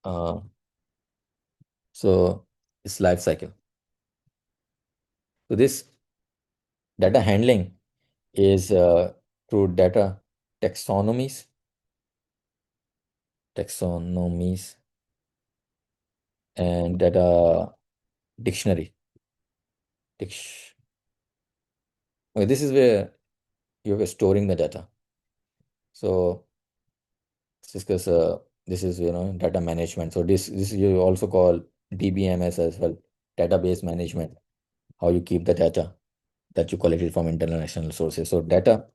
Uh, so its life cycle. So this data handling is through data taxonomies, taxonomies and data dictionary. Dic- okay, this is where you're storing the data. So let's discuss this is data management. So this you also call DBMS as well, database management, how you keep the data that you collected from international sources. So data,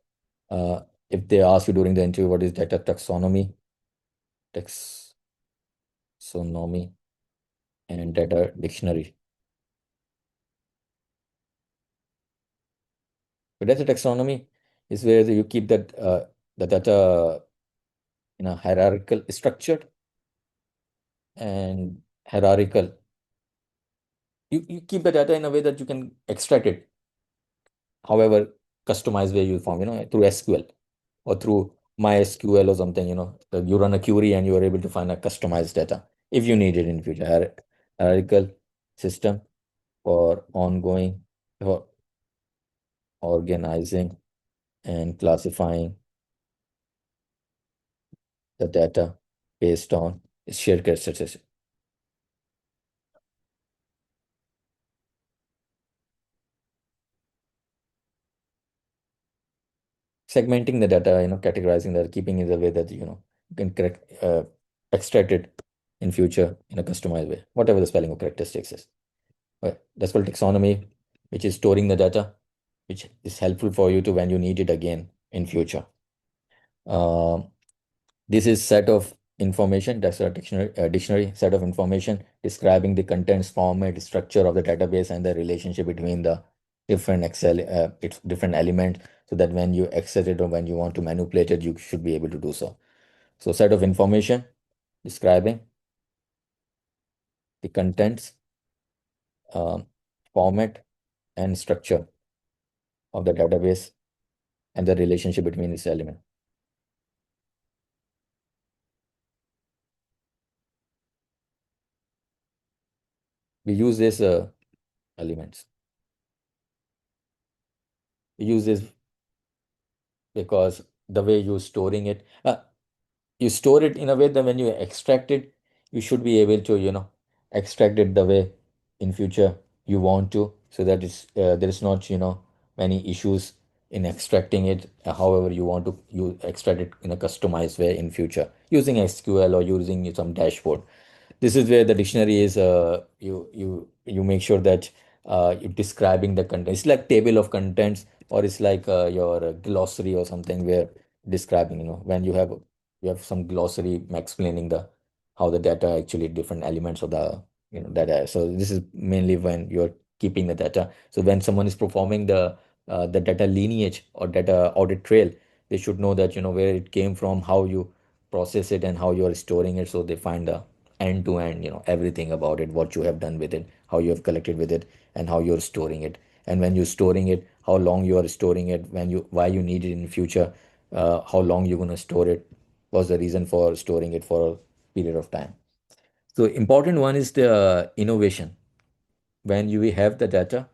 uh, if they ask you during the interview what is data taxonomy, taxonomy and data dictionary. But data taxonomy is where you keep that the data in a hierarchical structured and hierarchical. You keep the data in a way that you can extract it however customized way you form, through SQL or through MySQL or something, you run a query and you are able to find a customized data if you need it in future. Hierarchical system for ongoing, for organizing and classifying the data based on shared characteristics. Segmenting the data, categorizing that, keeping it the way that, you can extract it in future in a customized way, whatever the spelling of characteristics is. Right. That's called taxonomy, which is storing the data, which is helpful for you to when you need it again in future. Um, this is set of information, that's a dictionary set of information describing the contents, format, structure of the database, and the relationship between the different its different elements, so that when you access it or when you want to manipulate it, you should be able to do so. So, set of information describing the contents, um, format, and structure of the database and the relationship between its element. We use these elements. We use this because the way you're storing it, you store it in a way that when you extract it, you should be able to, extract it the way in future you want to, so that there is not, many issues in extracting it. However, you want to you extract it in a customized way in future using SQL or using some dashboard. This is where the dictionary is you make sure that you're describing the content. It's like table of contents, or it's like your glossary or something where describing, when you have some glossary explaining the how the data actually different elements of the data. So this is mainly when you're keeping the data. So when someone is performing the data lineage or data audit trail, They should know that, where it came from, how you process it, and how you are storing it. So they find the end to end, everything about it, what you have done with it, how you have collected with it, and how you're storing it. And when you're storing it, how long you are storing it, why you need it in future, how long you're going to store it, what's the reason for storing it for a period of time. So important one is the innovation. When you have the data,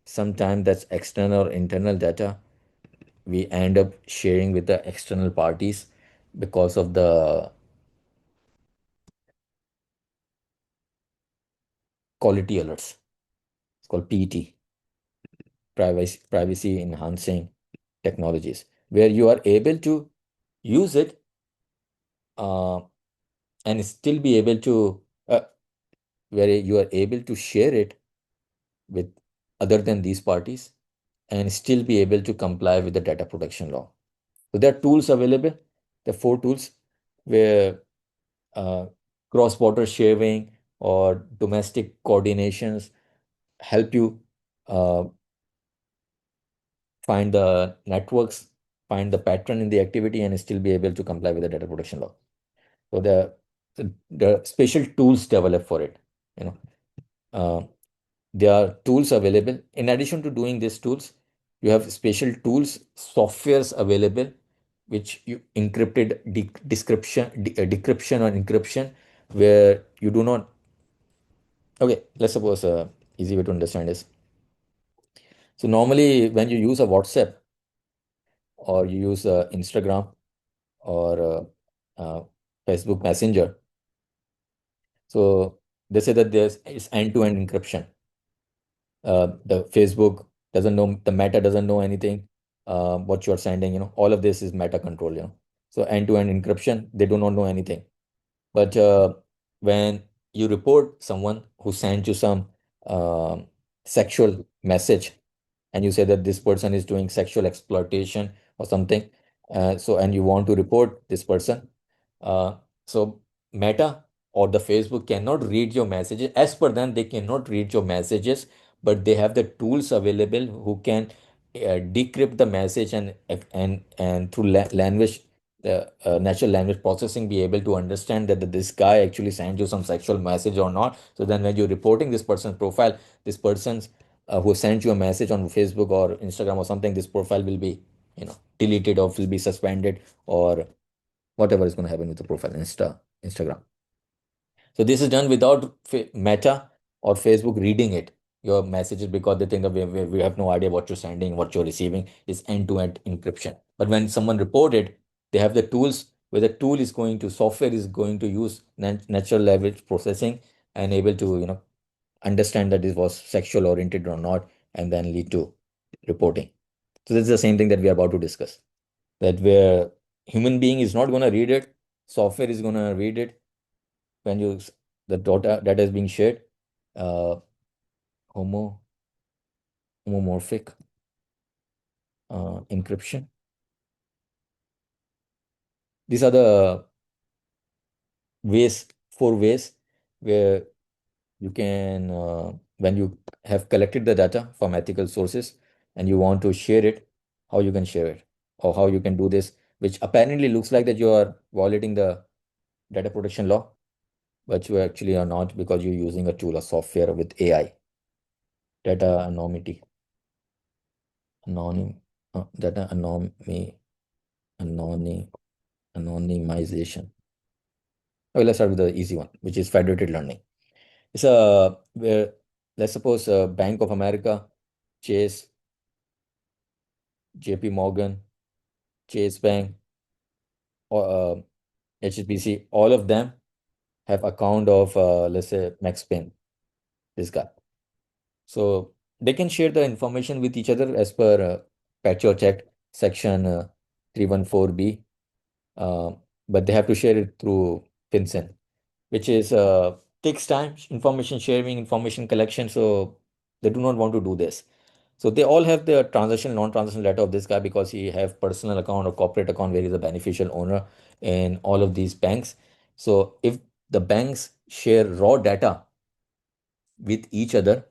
sometimes that's external or internal data, we end up sharing with the external parties because of the quality alerts. It's called PET, privacy enhancing technologies, where you are able to use it uh, and still be able to, where you are able to share it with other than these parties and still be able to comply with the data protection law. So there are tools available. There are four tools where uh, cross-border sharing or domestic coordinations help you uh, find the networks, find the pattern in the activity, and still be able to comply with the data protection law. So the special tools developed for it. You know, uh, there are tools available. In addition to doing these tools, you have special tools, softwares available, which you encrypted decryption or encryption, where you do not. Okay, let's suppose easy way to understand is, so normally when you use a WhatsApp or you use Instagram or uh, Facebook Messenger, so they say that there's it's end-to-end encryption. The Facebook doesn't know, the Meta doesn't know anything what you're sending. All of this is Meta control. So end-to-end encryption, they do not know anything. But when you report someone who sent you some um sexual message, and you say that this person is doing sexual exploitation or something, and you want to report this person, uh, so Meta or the Facebook cannot read your messages. As per them, they cannot read your messages, but they have the tools available who can decrypt the message and through language, natural language processing, be able to understand that this guy actually sent you some sexual message or not. So then when you're reporting this person's profile, this person's who sent you a message on Facebook or Instagram or something, this profile will be, deleted or will be suspended, or whatever is going to happen with the profile Instagram. So this is done without Meta or Facebook reading it, your messages, because they think that we have no idea what you're sending, what you're receiving. Is end-to-end encryption. But when someone reported, they have the tools where the tool is going to, software is going to use natural language processing and able to, understand that this was sexual oriented or not, and then lead to reporting. So this is the same thing that we are about to discuss. That where human being is not going to read it, software is going to read it. When the data is being shared, uh, homo homomorphic encryption. These are the ways, four ways where you can, when you have collected the data from ethical sources and you want to share it, how you can share it, or how you can do this, which apparently looks like that you are violating the data protection law, but you actually are not, because you're using a tool, a software with AI. Data anonym, data anonym, anonymization. Okay, let's start with the easy one, which is federated learning. It's a where, let's suppose Bank of America, Chase, JP Morgan, Chase Bank, or HSBC, all of them have account of, let's say, Max Payne, this guy. So they can share the information with each other as per Patriot Act section 314B, uh, but they have to share it through FinCEN, which is takes time, information sharing, information collection. So they do not want to do this. So they all have the transaction, non-transaction letter of this guy, because he have personal account or corporate account where he's a beneficial owner in all of these banks. So if the banks share raw data with each other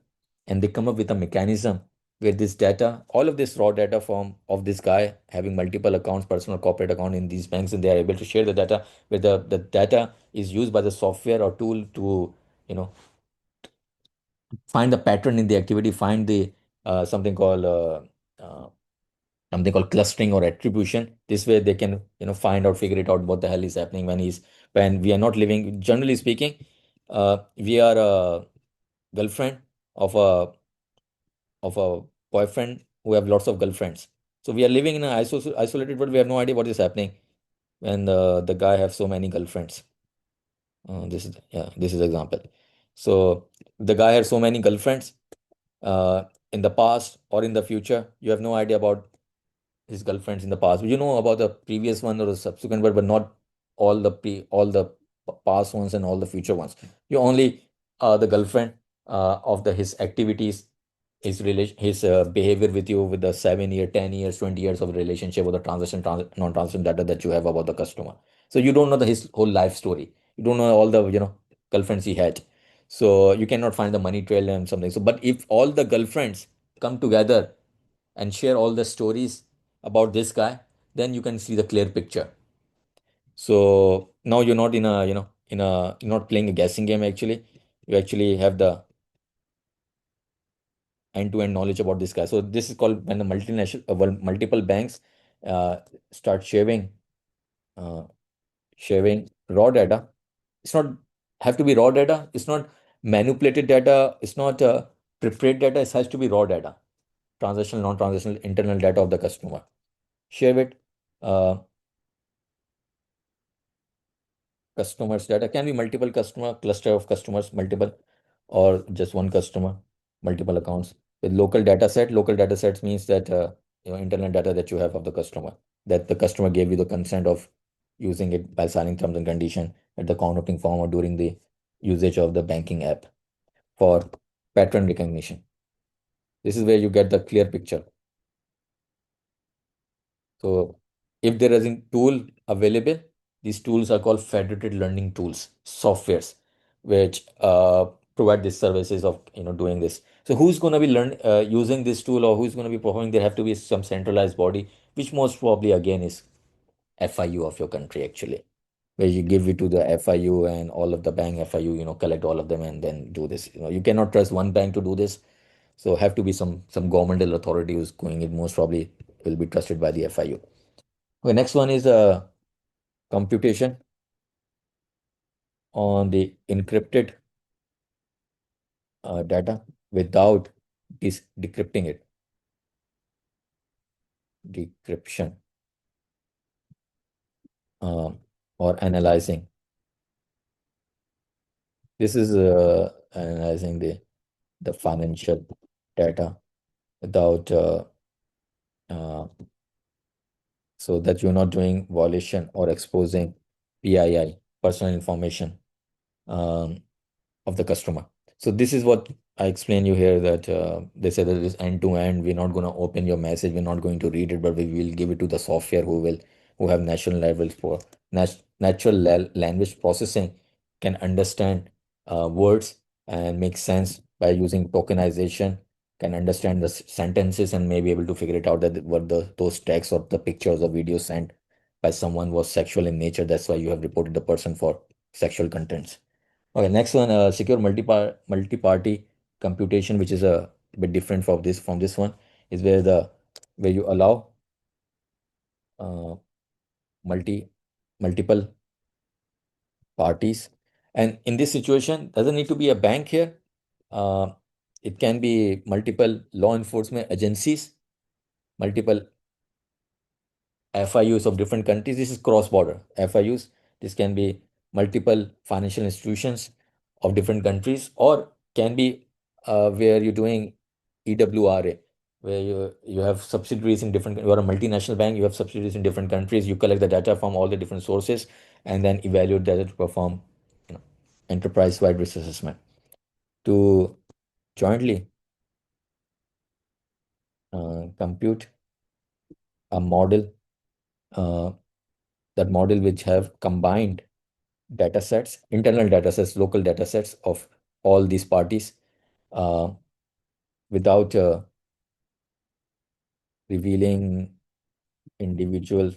and they come up with a mechanism where this data, all of this raw data from of this guy having multiple accounts, personal corporate account in these banks, and they are able to share the data, where the data is used by the software or tool to, you know, find the pattern in the activity, find the something called uh, something called clustering or attribution. This way they can, find out, figure it out what the hell is happening when we are not living. Generally speaking, we are a girlfriend of a boyfriend who have lots of girlfriends. So we are living in an isolated world. We have no idea what is happening when the guy have so many girlfriends. This is example. So the guy had so many girlfriends in the past or in the future. You have no idea about his girlfriends in the past. You know about the previous one or the subsequent one, but not all the past ones and all the future ones. You only the girlfriend of the his activities, his behavior with you, with the 7 year, 10 years, 20 years of relationship, or the non-transaction data that you have about the customer. So you don't know his whole life story. You don't know all the girlfriends he had. So you cannot find the money trail and something. So, but if all the girlfriends come together and share all the stories about this guy, then you can see the clear picture. So now you're not in a, you're not playing a guessing game actually. You actually have the end-to-end knowledge about this guy. So this is called when the multiple banks uh, start uh, sharing raw data. It's not have to be raw data. It's not manipulated data. It's not prepared data. It has to be raw data, transactional, non-transactional, internal data of the customer. Share it. Uh, Customers data can be multiple customer, cluster of customers, multiple, or just one customer, multiple accounts. With local data sets means that internal data that you have of the customer, that the customer gave you the consent of using it by signing terms and condition at the account opening form or during the usage of the banking app for pattern recognition. This is where you get the clear picture. So if there is a tool available, these tools are called federated learning tools, softwares, which provide these services of doing this. So who's going to be using this tool, or who's going to be performing? There have to be some centralized body, which most probably again is FIU of your country actually, where you give it to the FIU and all of the bank FIU, collect all of them and then do this. You cannot trust one bank to do this. So have to be some governmental authority who's going it. Most probably will be trusted by the FIU. Okay, next one is computation on the encrypted data without decrypting it. Decryption um, or analyzing. This is analyzing the financial data without uh, so that you're not doing violation or exposing PII, personal information, um, of the customer. So this is what I explain you here, that they say that it is end to end. We're not going to open your message. We're not going to read it, but we will give it to the software who have natural levels for natural language processing, can understand words and make sense by using tokenization, can understand the sentences and may be able to figure it out that what those texts or the pictures or videos sent by someone was sexual in nature. That's why you have reported the person for sexual contents. Okay, next one, secure multi-party computation, which is a bit different from this one, is where you allow uh, multi multiple parties, and in this situation, doesn't need to be a bank here. Uh, it can be multiple law enforcement agencies, multiple FIUs of different countries. This is cross-border FIUs. This can be multiple financial institutions of different countries, or can be where you're doing EWRA, where you have subsidiaries in different. You are a multinational bank. You have subsidiaries in different countries. You collect the data from all the different sources and then evaluate data to perform, enterprise-wide risk assessment to jointly compute a model. Uh, that model which have combined data sets, internal data sets, local data sets of all these parties uh, without revealing individual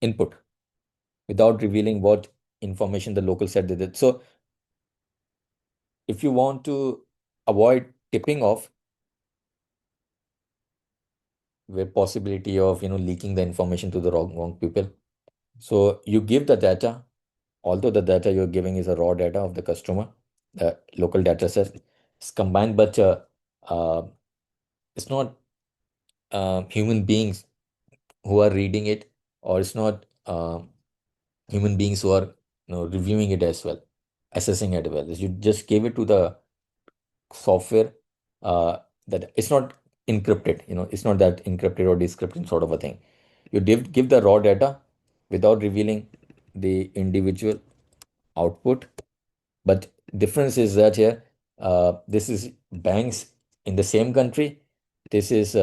input without revealing what information the local said they did. So if you want to avoid tipping off, with possibility of leaking the information to the wrong people, so you give the data, although the data you're giving is a raw data of the customer, the local data set is combined, but uh, it's not human beings who are reading it, or it's not human beings who are reviewing it as well, assessing it well. You just give it to the software, uh, that it's not encrypted, it's not that encrypted or decrypted sort of a thing. You give the raw data without revealing the individual output. But difference is that here, this is banks in the same country. This is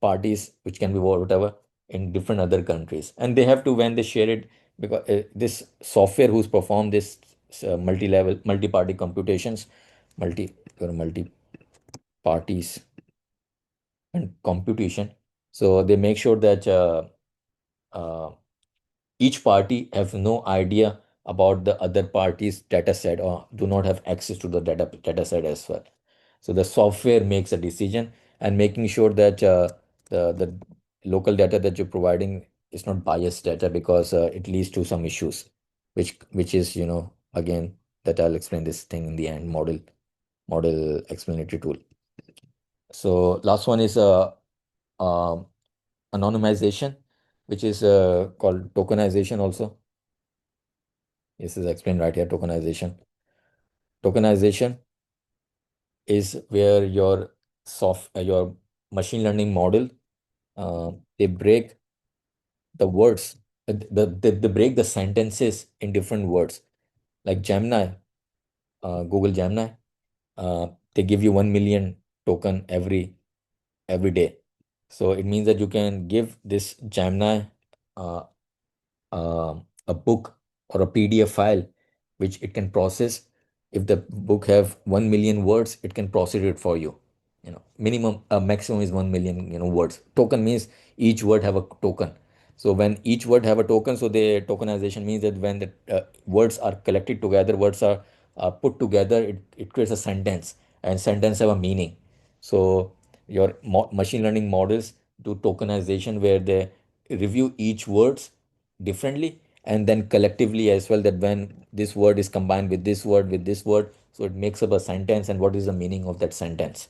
parties which can be whatever in different other countries, and they have to, when they share it, because this software who's performed this multi-level, multi-party computations, multi parties and computation. So they make sure that uh, each party have no idea about the other party's data set, or do not have access to the data set as well. So the software makes a decision, and making sure that the local data that you're providing is not biased data, because it leads to some issues, which is again, that I'll explain this thing in the end, model explanatory tool. So last one is um anonymization, which is called tokenization also. This is explained right here. Tokenization is where your machine learning model, they break the words, they break the sentences in different words. Like Gemini, Google Gemini, they give you 1 million token every day. So it means that you can give this Gemini uh, a book or a PDF file, which it can process. If the book have 1 million words, it can process it for you. Minimum, maximum is 1 million, words. Token means each word have a token. So when each word have a token, so the tokenization means that when the words are collected together, words are put together, it creates a sentence, and sentence have a meaning. So your machine learning models do tokenization, where they review each words differently, and then collectively as well, that when this word is combined with this word, so it makes up a sentence, and what is the meaning of that sentence.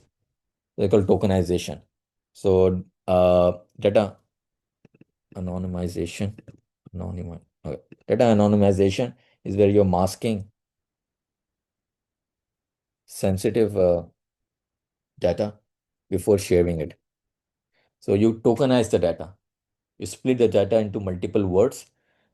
They call tokenization. So data anonymization okay. Data anonymization is where you're masking sensitive data before sharing it. So you tokenize the data. You split the data into multiple words.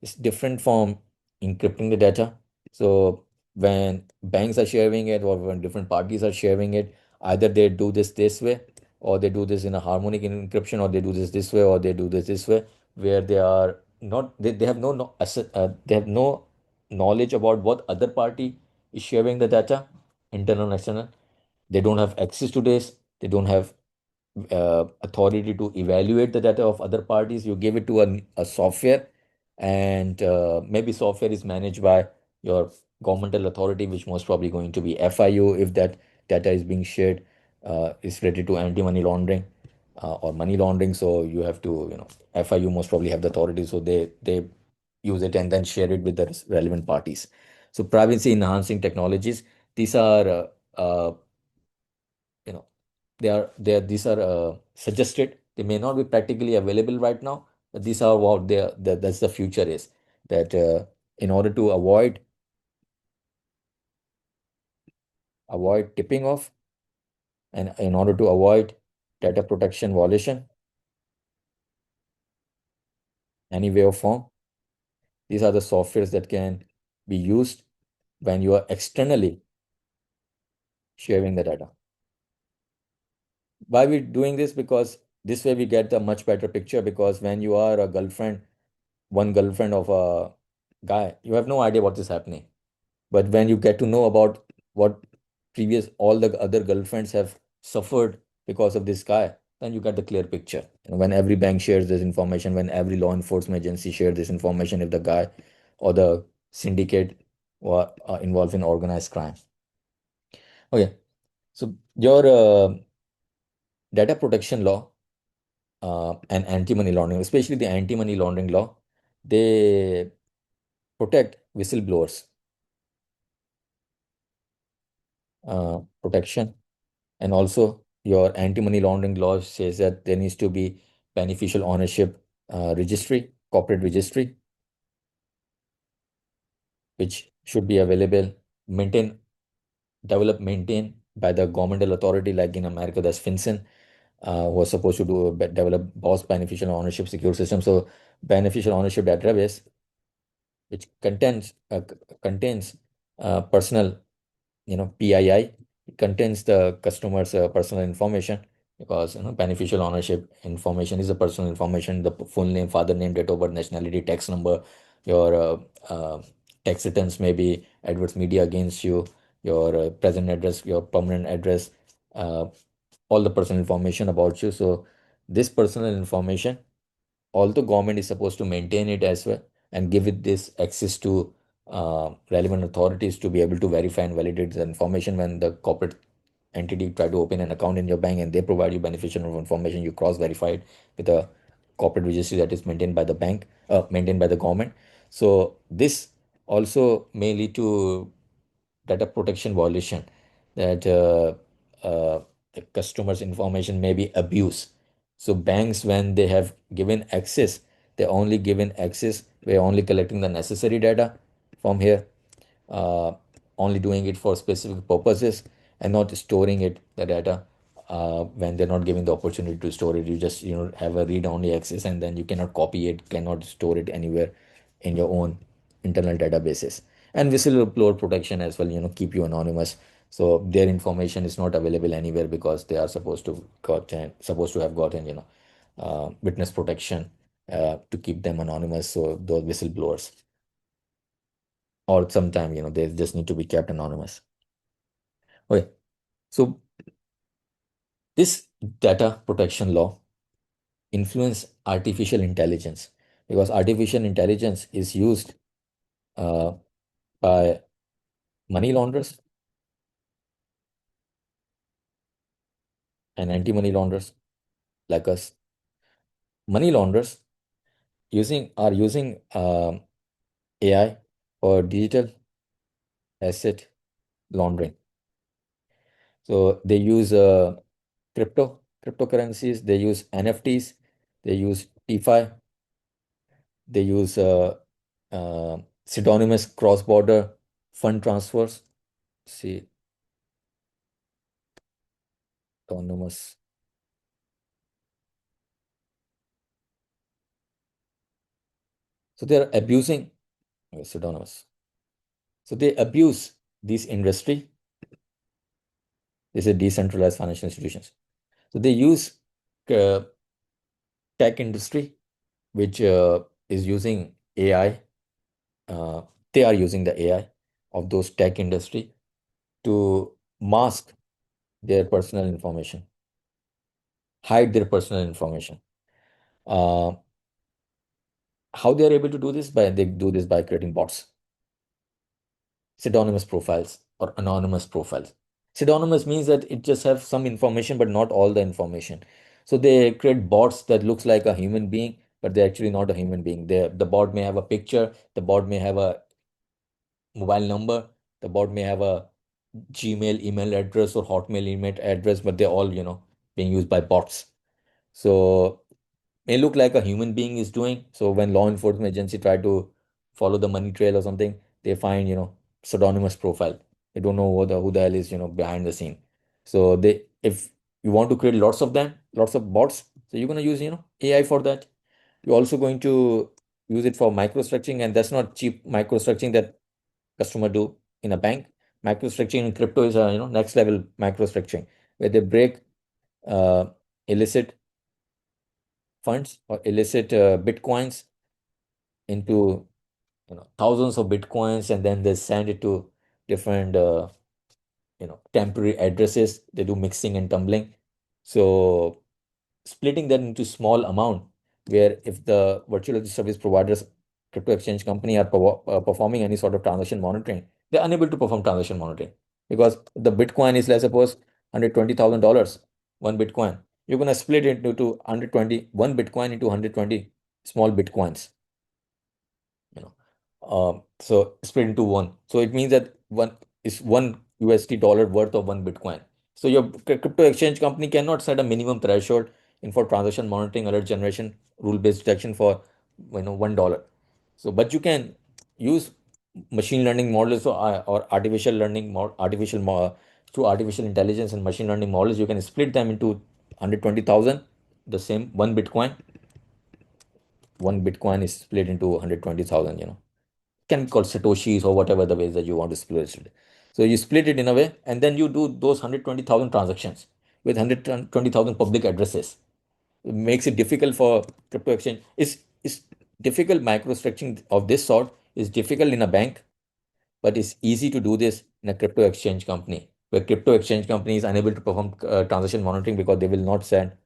It's different from encrypting the data. So when banks are sharing it, or when different parties are sharing it, either they do this way, or they do this in a harmonic encryption, or they do this way, or they do this way, where they are not, they have they have no knowledge about what other party is sharing the data, internal and external. They don't have access to this. They don't have authority to evaluate the data of other parties. You give it to a software, and maybe software is managed by your governmental authority, which most probably going to be FIU, if that data is being shared, is related to anti-money laundering or money laundering. So you have to, FIU most probably have the authority, so they use it and then share it with the relevant parties. So privacy enhancing technologies, these are you know they are these are suggested. They may not be practically available right now, but these are what that's the future is, that in order to avoid tipping off, and in order to avoid data protection violation, any way or form, these are the softwares that can be used when you are externally sharing the data. Why we doing this? Because this way we get a much better picture, because when you are a girlfriend, one girlfriend of a guy, you have no idea what is happening. But when you get to know about what previous all the other girlfriends have suffered because of this guy, then you get the clear picture. When every bank shares this information, when every law enforcement agency shares this information, if the guy or the syndicate were involved in organized crime. Okay, so your data protection law and anti-money laundering, especially the anti-money laundering law, they protect whistleblowers protection. And also your anti-money laundering law says that there needs to be beneficial ownership registry, corporate registry, which should be available, maintain, develop, maintain by the governmental authority, like in America, that's FinCEN, who was supposed to do develop boss beneficial ownership secure system. So beneficial ownership database, which contains personal, PII. It contains the customer's personal information, because beneficial ownership information is the personal information, the full name, father name, date of birth, nationality, tax number, your tax returns, maybe adverse media against you, your present address, your permanent address, uh, all the personal information about you. So this personal information, although government is supposed to maintain it as well and give it this access to relevant authorities to be able to verify and validate the information. When the corporate entity try to open an account in your bank and they provide you beneficial information, you cross verify it with a corporate registry that is maintained by the bank, maintained by the government. So this also may lead to data protection violation, that the customer's information may be abused. So banks, when they have given access, they only given access, we're only collecting the necessary data from here, uh, only doing it for specific purposes and not storing it, the data. When they're not giving the opportunity to store it, you just have a read only access, and then you cannot copy it, cannot store it anywhere in your own internal databases. And whistleblower protection as well, keep you anonymous, so their information is not available anywhere, because they are supposed to have gotten witness protection to keep them anonymous. So those whistleblowers, or sometime they just need to be kept anonymous. Okay, so this data protection law influence artificial intelligence, because artificial intelligence is used uh, by money launderers and anti-money launderers like us. Money launderers using AI for digital asset laundering. So they use cryptocurrencies, they use NFTs, they use DeFi, they use pseudonymous cross-border fund transfers. See, autonomous. So they're abusing pseudonymous. So they abuse this industry. This is decentralized financial institutions. So they use uh, tech industry, which is using AI. Uh, they are using the AI of those tech industry to mask their personal information, hide their personal information. Uh, how they are able to do this? They do this by creating bots, pseudonymous profiles or anonymous profiles. Pseudonymous means that it just have some information, but not all the information. So they create bots that looks like a human being, but they're actually not a human being. The bot may have a picture, the bot may have a mobile number, the bot may have a Gmail email address or Hotmail email address, but they're all, being used by bots. So may look like a human being is doing. So when law enforcement agency try to follow the money trail or something, they find, pseudonymous profile. They don't know who the hell is, behind the scene. So if you want to create lots of them, lots of bots, so you're going to use, AI for that. You're also going to use it for microstructuring, and that's not cheap microstructuring that customer do in a bank. Microstructuring in crypto is a, next level microstructuring, where they break uh, illicit funds or illicit bitcoins into thousands of bitcoins, and then they send it to different temporary addresses. They do mixing and tumbling, So splitting that into small amount, where if the virtual service providers, crypto exchange company are performing any sort of transaction monitoring, they're unable to perform transaction monitoring because the Bitcoin is, let's suppose, $120,000, one Bitcoin. You're gonna split it into 120, one Bitcoin into 120 small Bitcoins, you know. So split into one. So it means that one is one USD dollar worth of one Bitcoin. So your crypto exchange company cannot set a minimum threshold in for transaction monitoring, alert generation, rule-based detection for $1. So, but you can use machine learning models or artificial learning through artificial intelligence and machine learning models. You can split them into 120,000, the same one Bitcoin is split into 120,000, can be called satoshis or whatever the ways that you want to split it. So you split it in a way, and then you do those 120,000 transactions with 120,000 public addresses. It makes it difficult for crypto exchange. It's difficult. Microstructuring of this sort is difficult in a bank, but it's easy to do this in a crypto exchange company, where crypto exchange company is unable to perform transaction monitoring because they will not set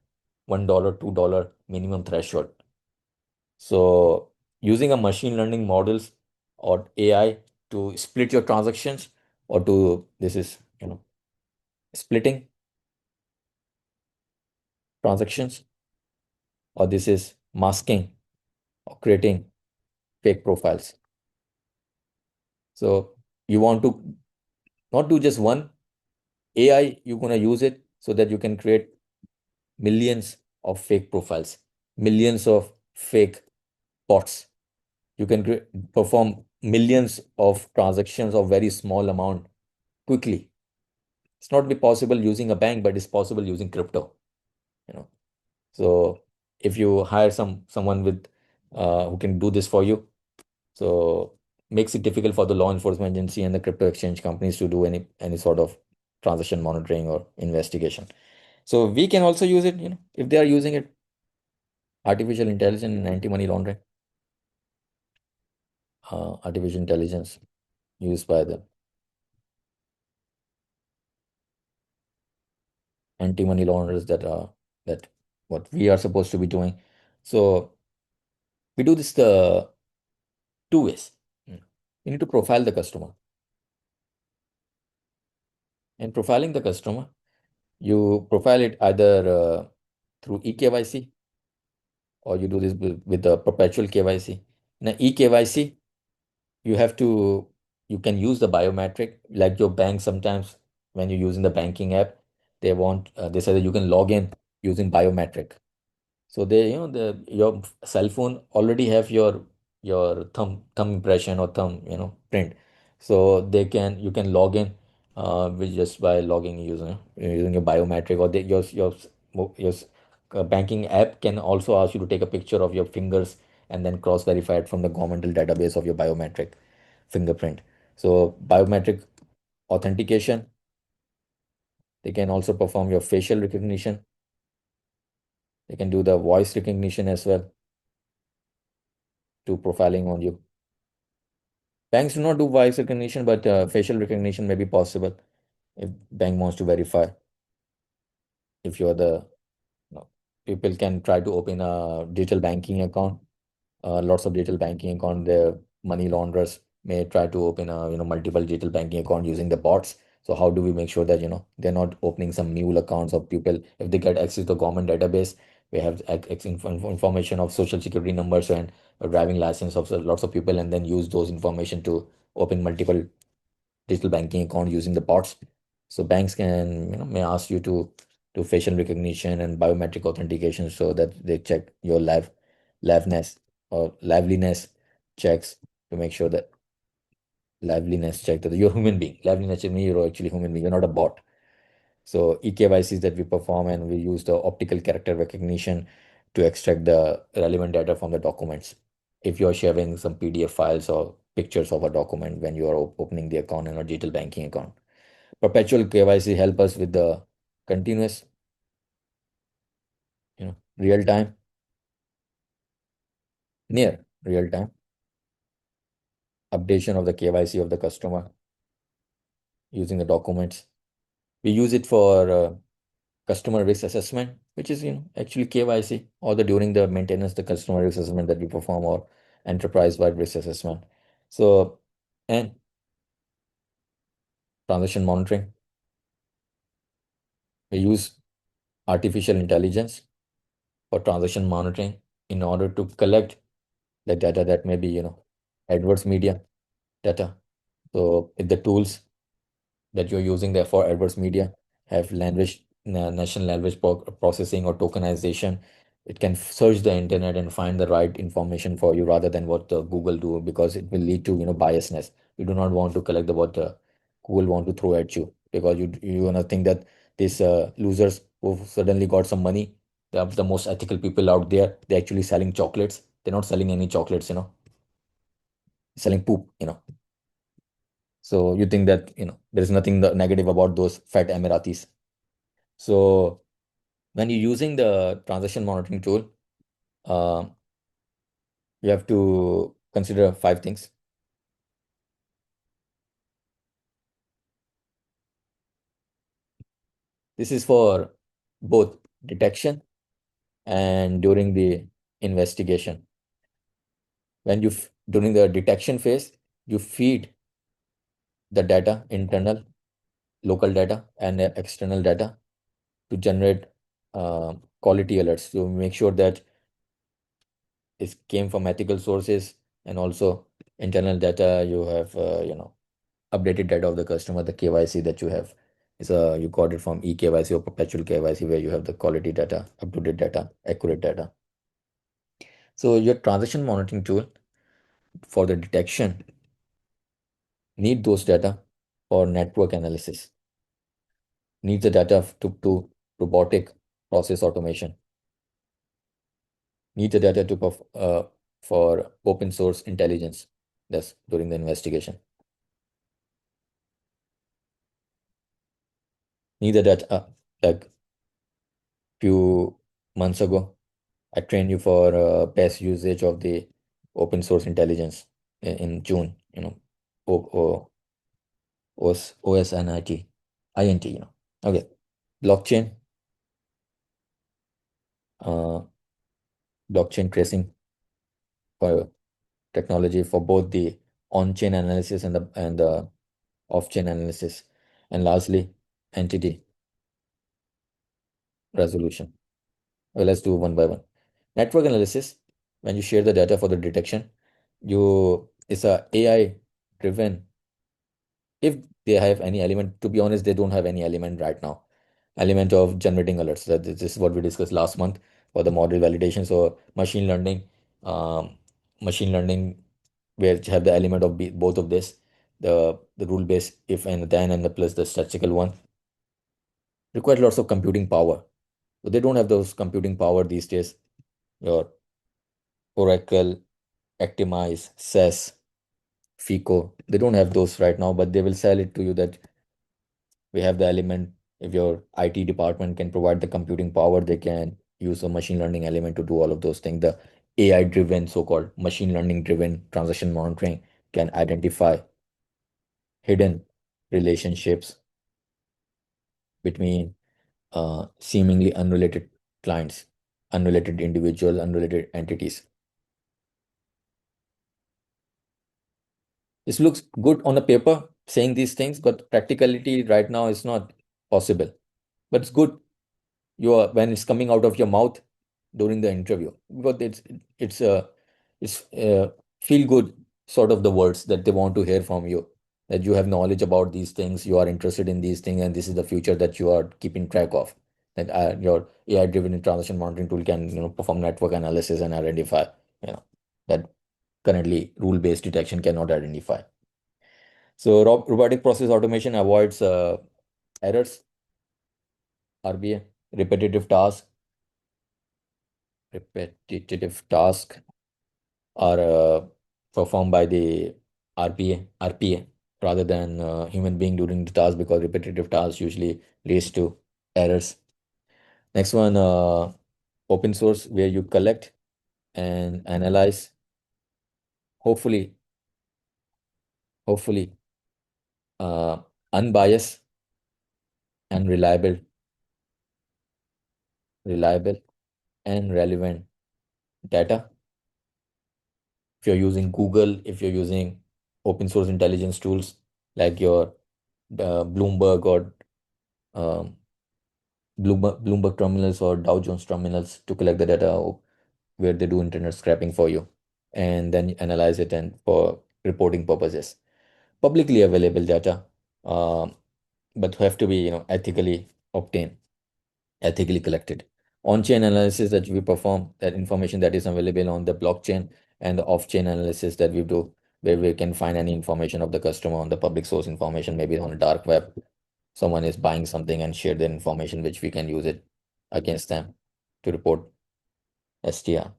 $1, $2 minimum threshold. So using a machine learning models or AI to split your transactions, or to this is splitting transactions, or this is masking or creating fake profiles. So you want to not do just one AI, you're gonna use it so that you can create millions of fake profiles, millions of fake bots. You can perform millions of transactions of very small amount quickly. It's not be possible using a bank, but it's possible using crypto. You know, so if you hire someone with who can do this for you, so makes it difficult for the law enforcement agency and the crypto exchange companies to do any sort of transaction monitoring or investigation. So we can also use it, if they are using it, artificial intelligence and anti-money laundering, artificial intelligence used by the anti-money launderers that what we are supposed to be doing. So we do this the two ways. You need to profile the customer. In profiling the customer, you profile it either through eKYC, or you do this with the perpetual KYC. Now, eKYC, you have to, you can use the biometric, like your bank sometimes when you're using the banking app, they say that you can log in using biometric. So they, your cell phone already have your thumb impression or thumb, print. So you can log in with just by logging using your biometric, or your banking app can also ask you to take a picture of your fingers and then cross verify it from the governmental database of your biometric fingerprint. So biometric authentication, they can also perform your facial recognition. They can do the voice recognition as well to profiling on you. Banks do not do voice recognition, but facial recognition may be possible if bank wants to verify if you're people can try to open a digital banking account. Lots of digital banking account. The money launderers may try to open a multiple digital banking account using the bots. So how do we make sure that they're not opening some mule accounts of people? If they get access to the government database, we have information of social security numbers and a driving license of lots of people, and then use those information to open multiple digital banking account using the bots. So banks can, may ask you to do facial recognition and biometric authentication so that they check your liveness or liveliness checks to make sure that liveliness check that you're a human being. Liveliness means you're actually human being. You're not a bot. So eKYCs that we perform, and we use the optical character recognition to extract the relevant data from the documents. If you're sharing some PDF files or pictures of a document when you are opening the account in a digital banking account. Perpetual KYC help us with the continuous, real time, near real time updation of the KYC of the customer using the documents. We use it for customer risk assessment, which is actually KYC, or the during the maintenance, the customer risk assessment that we perform, or enterprise-wide risk assessment. So, and transaction monitoring, we use artificial intelligence for transaction monitoring in order to collect the data that may be, adverse media data. So if the tools that you're using there for adverse media have national language processing or tokenization, it can search the internet and find the right information for you rather than what Google do, because it will lead to biasness. You do not want to collect the what Google want to throw at you, because you gonna think that these losers who suddenly got some money, they are the most ethical people out there. They're actually selling chocolates. They're not selling any chocolates, selling poop. So you think that there's nothing negative about those fat Emiratis. So when you're using the transaction monitoring tool, uh, you have to consider five things. This is for both detection and during the investigation. During the detection phase, you feed the data, internal, local data, and external data to generate quality alerts to make sure that it came from ethical sources, and also internal data you have updated data of the customer, the KYC that you have is you got it from eKYC or perpetual KYC, where you have the quality data, up-to-date data, accurate data. So your transaction monitoring tool for the detection need those data for network analysis, needs the data to robotic process automation, needs the data for open source intelligence. That's during the investigation. Need the data like few months ago I trained you for best usage of the open source intelligence in June, OSNIT, INT, Okay. Blockchain, uh, blockchain tracing for technology for both the on-chain analysis and the off-chain analysis. And lastly, entity resolution. Well, let's do one by one. Network analysis, when you share the data for the detection, it's a AI driven. If they have any element, to be honest, they don't have any element right now, element of generating alerts. That this is what we discussed last month for the model validation. So um, machine learning where have the element of both of this, the rule based if and then, and the plus the statistical one, require lots of computing power. So they don't have those computing power these days. Your Oracle, Actimize, SES, FICO, they don't have those right now, but they will sell it to you that we have the element. If your IT department can provide the computing power, they can use a machine learning element to do all of those things. The AI driven, so-called machine learning driven transaction monitoring can identify hidden relationships between seemingly unrelated clients, unrelated individuals, unrelated entities. This looks good on the paper saying these things, but practicality right now is not possible. But it's good when it's coming out of your mouth during the interview, because it's feel good sort of the words that they want to hear from you, that you have knowledge about these things, you are interested in these things, and this is the future that you are keeping track of, that your AI driven transaction monitoring tool can perform network analysis and identify you know that currently rule based detection cannot identify. So robotic process automation avoids errors, RBA, repetitive tasks. Repetitive tasks are performed by the RPA rather than human being during the task, because repetitive tasks usually leads to errors. Next one, open source, where you collect and analyze, hopefully, hopefully, uh, unbiased and reliable reliable, and relevant data. If you're using Google, if you're using open source intelligence tools like your Bloomberg or um, Bloomberg terminals or Dow Jones terminals to collect the data where they do internet scraping for you and then analyze it and for reporting purposes. Publicly available data, um, but have to be ethically obtained, ethically collected. On-chain analysis that we perform, that information that is available on the blockchain, and the off-chain analysis that we do, where we can find any information of the customer on the public source information, maybe on the dark web. Someone is buying something and share their information, which we can use it against them to report STR.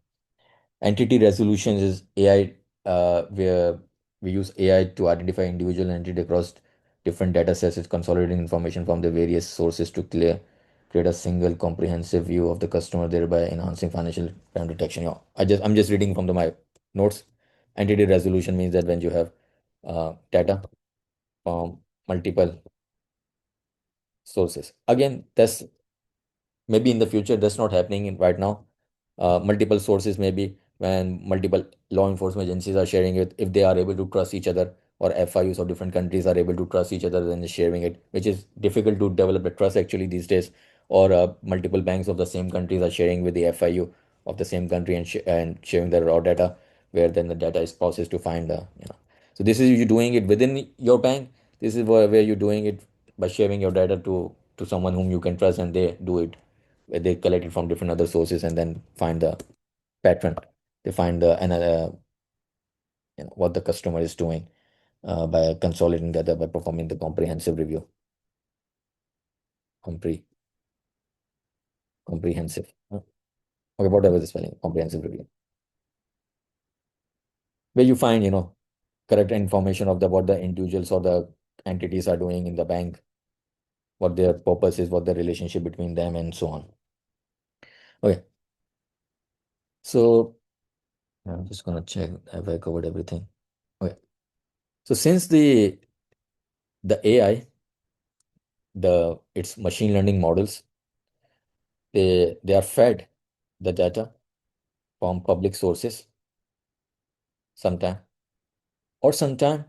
Entity resolutions is AI, where we use AI to identify individual entity across different data sets, it's consolidating information from the various sources to create a single comprehensive view of the customer, thereby enhancing financial crime detection. I'm just reading from my notes. Entity resolution means that when you have data from multiple sources. Again, that's maybe in the future, that's not happening right now. Multiple sources, maybe when multiple law enforcement agencies are sharing it, if they are able to trust each other, or FIUs of different countries are able to trust each other, then sharing it, which is difficult to develop a trust actually these days. Or multiple banks of the same countries are sharing with the FIU of the same country and, and sharing their raw data, where then the data is processed to find so this is you doing it within your bank. This is where you're doing it by sharing your data to someone whom you can trust, and they do it where they collect it from different other sources and then find the pattern. They find the another, what the customer is doing by consolidating data, by performing the comprehensive review. Compre Comprehensive. Okay, whatever the spelling, comprehensive review, where you find correct information of the what the individuals or the entities are doing in the bank, what their purpose is, what the relationship between them, and so on. Okay, so I'm just gonna check have I covered everything. Okay, so since the AI, the its machine learning models, they are fed the data from public sources sometime, or sometime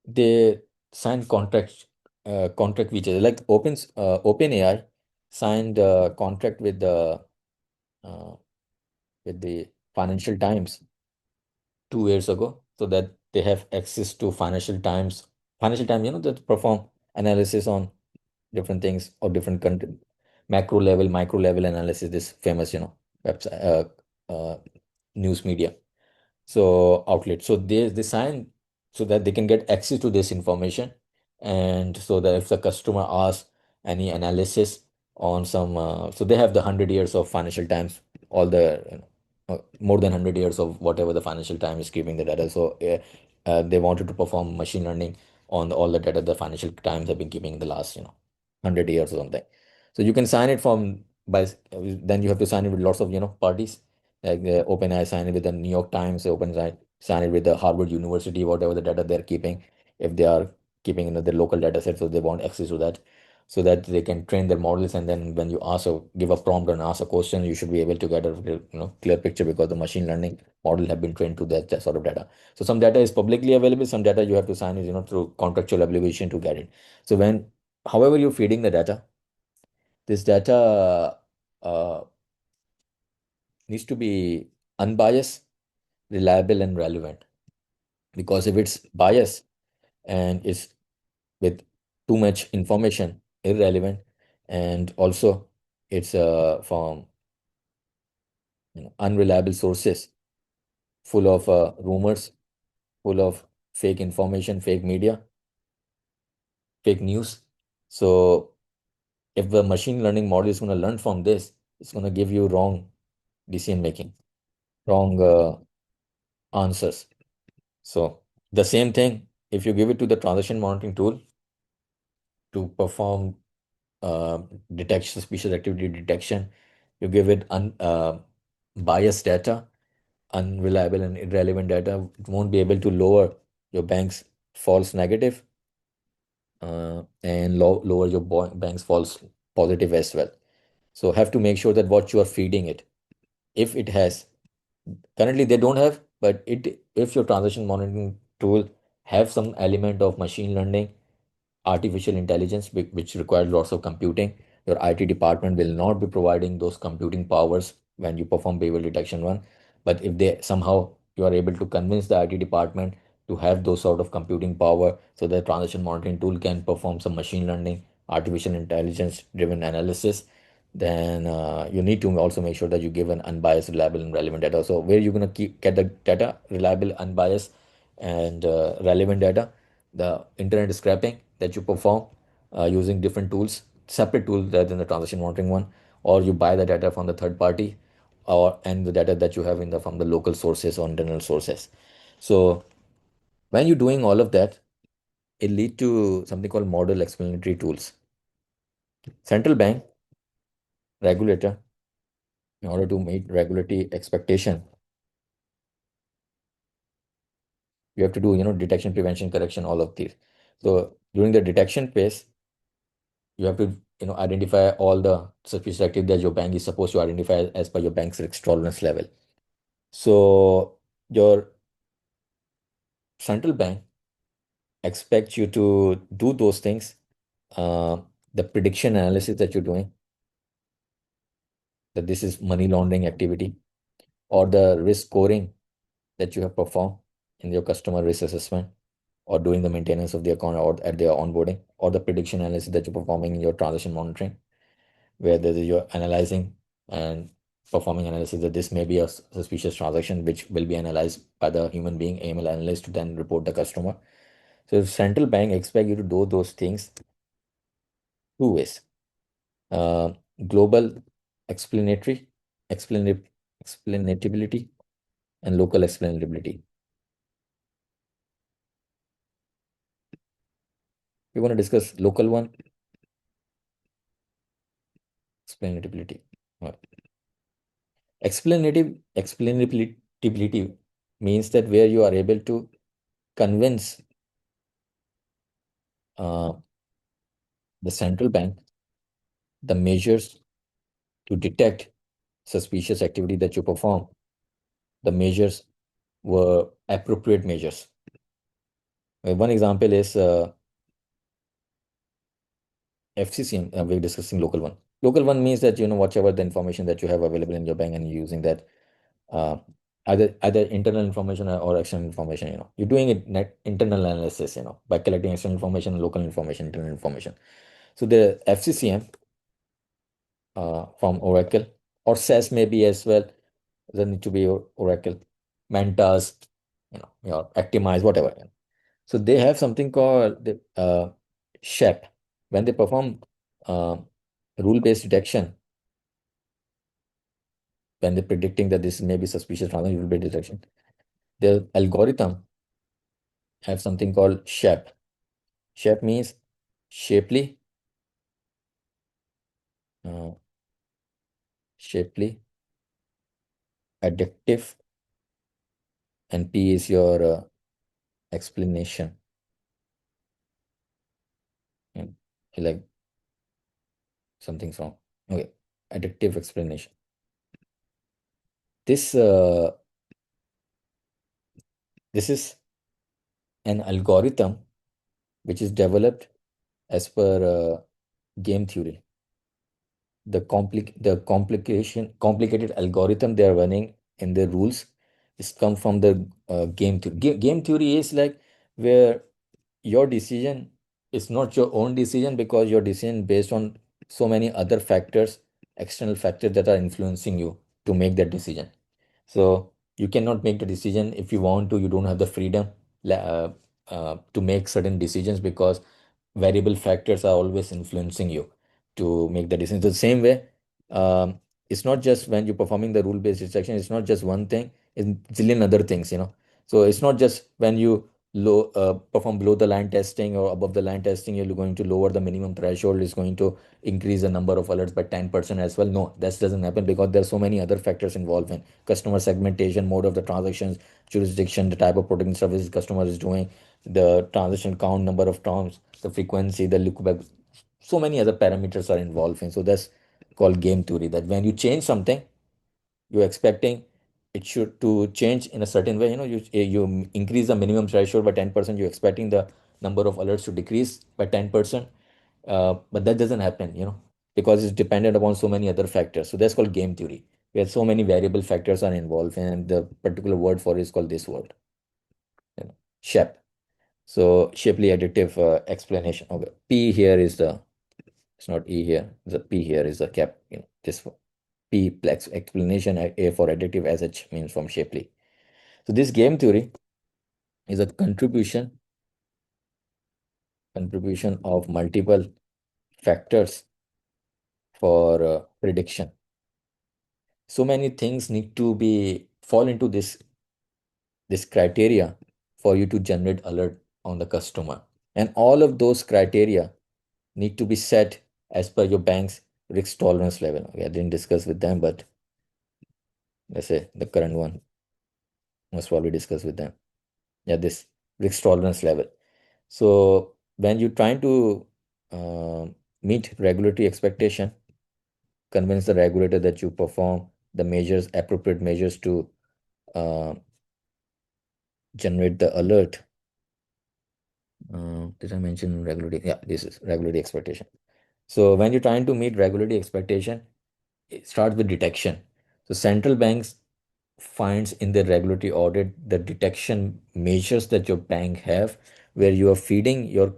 they sign contract with each other, like OpenAI signed a contract uh, with the Financial Times 2 years ago, so that they have access to Financial Times, that perform analysis on different things or different country, macro level, micro level analysis, this famous, website, news media, so outlet. So they sign so that they can get access to this information, and so that if the customer asks any analysis on some, so they have the 100 years of Financial Times, all the more than 100 years of whatever the Financial Times is keeping the data. So they wanted to perform machine learning on all the data the Financial Times have been keeping in the last 100 years or something. So you can sign it from by then you have to sign it with lots of parties, like the OpenAI sign it with the New York Times, OpenAI sign it with the Harvard University, whatever the data they're keeping, if they are keeping their local data set, so they want access to that, so that they can train their models. And then when you ask or give a prompt and ask a question, you should be able to get a clear picture, because the machine learning model have been trained to that sort of data. So some data is publicly available, some data you have to sign is through contractual obligation to get it. So however you're feeding the data, this data needs to be unbiased, reliable, and relevant. Because if it's biased and it's with too much information, irrelevant, and also it's from unreliable sources, full of rumors, full of fake information, fake media, fake news. So if the machine learning model is going to learn from this, it's going to give you wrong decision making, wrong answers. So the same thing, if you give it to the transaction monitoring tool to perform uh, detection, suspicious activity detection, you give it biased data, unreliable and irrelevant data, it won't be able to lower your bank's false negative, and lower your bank's false positive as well. So have to make sure that what you are feeding it, if it has, currently they don't have, but it, if your transaction monitoring tool have some element of machine learning, artificial intelligence, which requires lots of computing, your IT department will not be providing those computing powers when you perform behavior detection one. But if they somehow you are able to convince the IT department to have those sort of computing power, so the transaction monitoring tool can perform some machine learning, artificial intelligence driven analysis, then you need to also make sure that you give an unbiased, reliable, and relevant data. So where you're gonna keep get the data, reliable, unbiased, and relevant data, the internet scraping that you perform using different tools, separate tools rather than the transaction monitoring one, or you buy the data from the third party, or and the data that you have in the from the local sources or internal sources. So when you're doing all of that, it lead to something called model explanatory tools. Central bank regulator, in order to meet regulatory expectation, you have to do, detection, prevention, correction, all of these. So during the detection phase, you have to, identify all the suspicious activity that your bank is supposed to identify as per your bank's risk tolerance level. So your central bank expects you to do those things, uh, the prediction analysis that you're doing, that this is money laundering activity, or the risk scoring that you have performed in your customer risk assessment, or during the maintenance of the account, or at their onboarding, or the prediction analysis that you're performing in your transaction monitoring, where you're analyzing and performing analysis that this may be a suspicious transaction, which will be analyzed by the human being AML analyst to then report the customer. So central bank expect you to do those things two ways: uh, global explanatory, explain explainability, and local explainability. We want to discuss local one, explainability. Uh, explainability means that where you are able to convince uh, the central bank the measures to detect suspicious activity that you perform, the measures were appropriate measures. One example is FCCM. We're discussing local one. Local one means that whatever the information that you have available in your bank, and you're using that, uh, either internal information or external information. You're doing it net internal analysis. By collecting external information, local information, internal information. So the FCCM from Oracle, or SAS maybe as well. Doesn't need to be Oracle, Mantas, your Actimize, whatever. So they have something called the SHEP. When they perform uh, rule-based detection, when they're predicting that this may be suspicious transaction, rule-based detection, the algorithm have something called SHEP. SHEP means shapely, uh, shapely, adaptive, and P is your explanation. Mm, like something's wrong. Okay, adaptive explanation. This this is an algorithm which is developed as per game theory. The complicated algorithm they are running in the rules is come from the game theory. Game theory is like where your decision is not your own decision, because your decision based on so many other factors, external factors that are influencing you to make that decision. So you cannot make the decision if you want to. You don't have the freedom to make certain decisions, because variable factors are always influencing you to make the decision. So the same way, it's not just when you're performing the rule-based detection, it's not just one thing, it's zillion other things. So it's not just when you perform below the line testing or above the line testing, you're going to lower the minimum threshold, is going to increase the number of alerts by 10% as well. No, that doesn't happen, because there are so many other factors involved in customer segmentation, mode of the transactions, jurisdiction, the type of protection services customer is doing, the transaction count, number of terms, the frequency, the lookback. So many other parameters are involved in. So that's called game theory, that when you change something, you're expecting it should to change in a certain way. You increase the minimum threshold by 10%, you're expecting the number of alerts to decrease by 10%. But that doesn't happen, because it's dependent upon so many other factors. So that's called game theory, where so many variable factors are involved, and the particular word for it is called this word, SHAP. So Shapley additive explanation. Okay, P here is the, it's not E here. The P here is the cap. This P plex explanation. A for additive, as it means from Shapley. So this game theory is a contribution of multiple factors for prediction. So many things need to be fall into this criteria for you to generate alert on the customer, and all of those criteria need to be set as per your bank's risk tolerance level. Okay, I didn't discuss with them, but let's say the current one must probably discuss with them. Yeah, this risk tolerance level. So when you're trying to meet regulatory expectation, convince the regulator that you perform the measures, appropriate measures to uh, generate the alert. Did I mention regulatory? Yeah, this is regulatory expectation. So when you're trying to meet regulatory expectation, it starts with detection. So central banks finds in the regulatory audit the detection measures that your bank have, where you are feeding your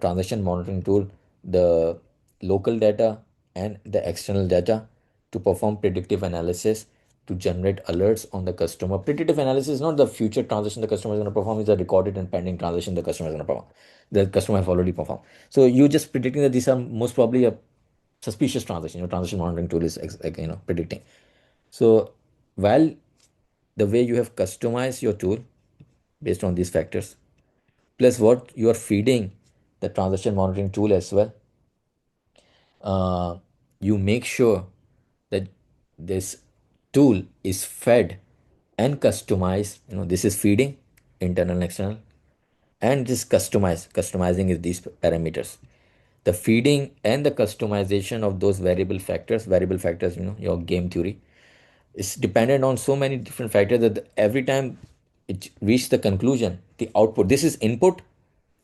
transaction monitoring tool the local data and the external data to perform predictive analysis to generate alerts on the customer. Predictive analysis is not the future transaction the customer is going to perform, is a recorded and pending transaction the customer is going to perform. The customer have already performed. So you just predicting that these are most probably a suspicious transaction. Your transaction monitoring tool is predicting. So while the way you have customized your tool based on these factors, plus what you are feeding the transaction monitoring tool as well, uh, you make sure that this tool is fed and customized. This is feeding internal and external, and this customizing is these parameters. The feeding and the customization of those variable factors, your game theory, is dependent on so many different factors that every time it reach the conclusion, the output, this is input,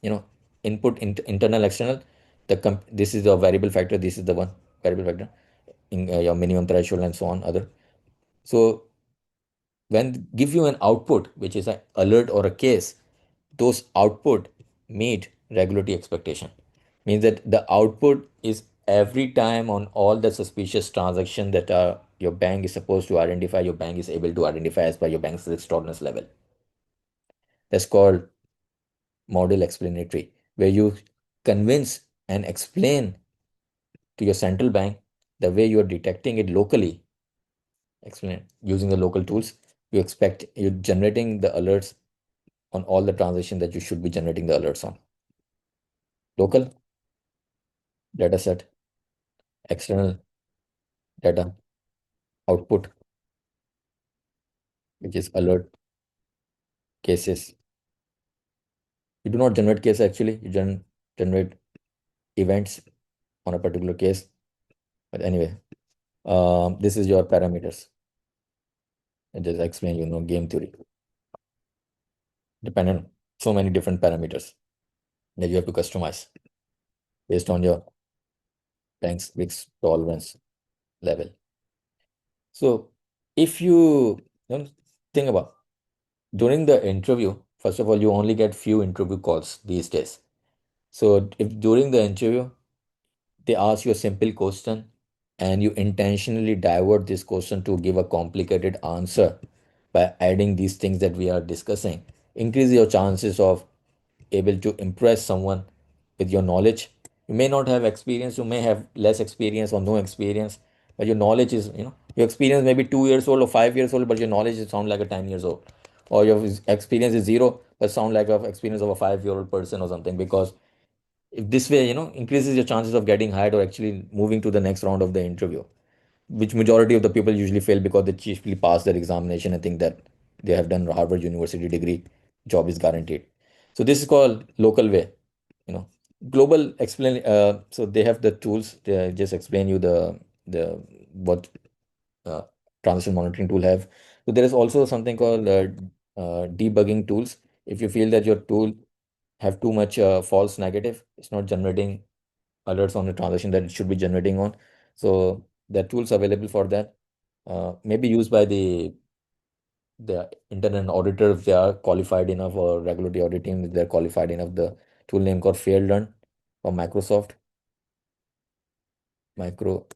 you know internal, external, this is the variable factor, this is the one variable factor in your minimum threshold and so on other. So when give you an output which is an alert or a case, those output meet regulatory expectation, means that the output is every time on all the suspicious transaction that your bank is supposed to identify, your bank is able to identify as per your bank's risk tolerance level. That's called model explanatory, where you convince and explain to your central bank the way you are detecting it locally, explain using the local tools. You're generating the alerts on all the transactions that you should be generating the alerts on. Local data set, external data output, which is alert cases. You do not generate case actually, you generate events on a particular case. But anyway, this is your parameters. I just explain, game theory. Dependent on so many different parameters that you have to customize based on your bank's risk tolerance level. So if you think about during the interview, first of all, you only get few interview calls these days. So if during the interview they ask you a simple question and you intentionally divert this question to give a complicated answer by adding these things that we are discussing, increase your chances of able to impress someone with your knowledge. You may not have experience, you may have less experience or no experience, but your knowledge is, your experience may be 2 years old or 5 years old, but your knowledge is sound like a 10 years old. Or your experience is zero, but sound like a experience of a 5-year-old person or something. Because if this way, increases your chances of getting hired or actually moving to the next round of the interview, which majority of the people usually fail because they chiefly pass their examination and think that they have done Harvard University degree, job is guaranteed. So this is called local way, you know. Global explain. So they have the tools. They just explain you the what uh, transition monitoring tool have. So there is also something called debugging tools. If you feel that your tool have too much false negative, it's not generating alerts on the transaction that it should be generating on. So the tools available for that, maybe used by the internal auditor if they are qualified enough, or regulatory audit team if they're qualified enough. The tool name called Fairlearn from Microsoft. Micro.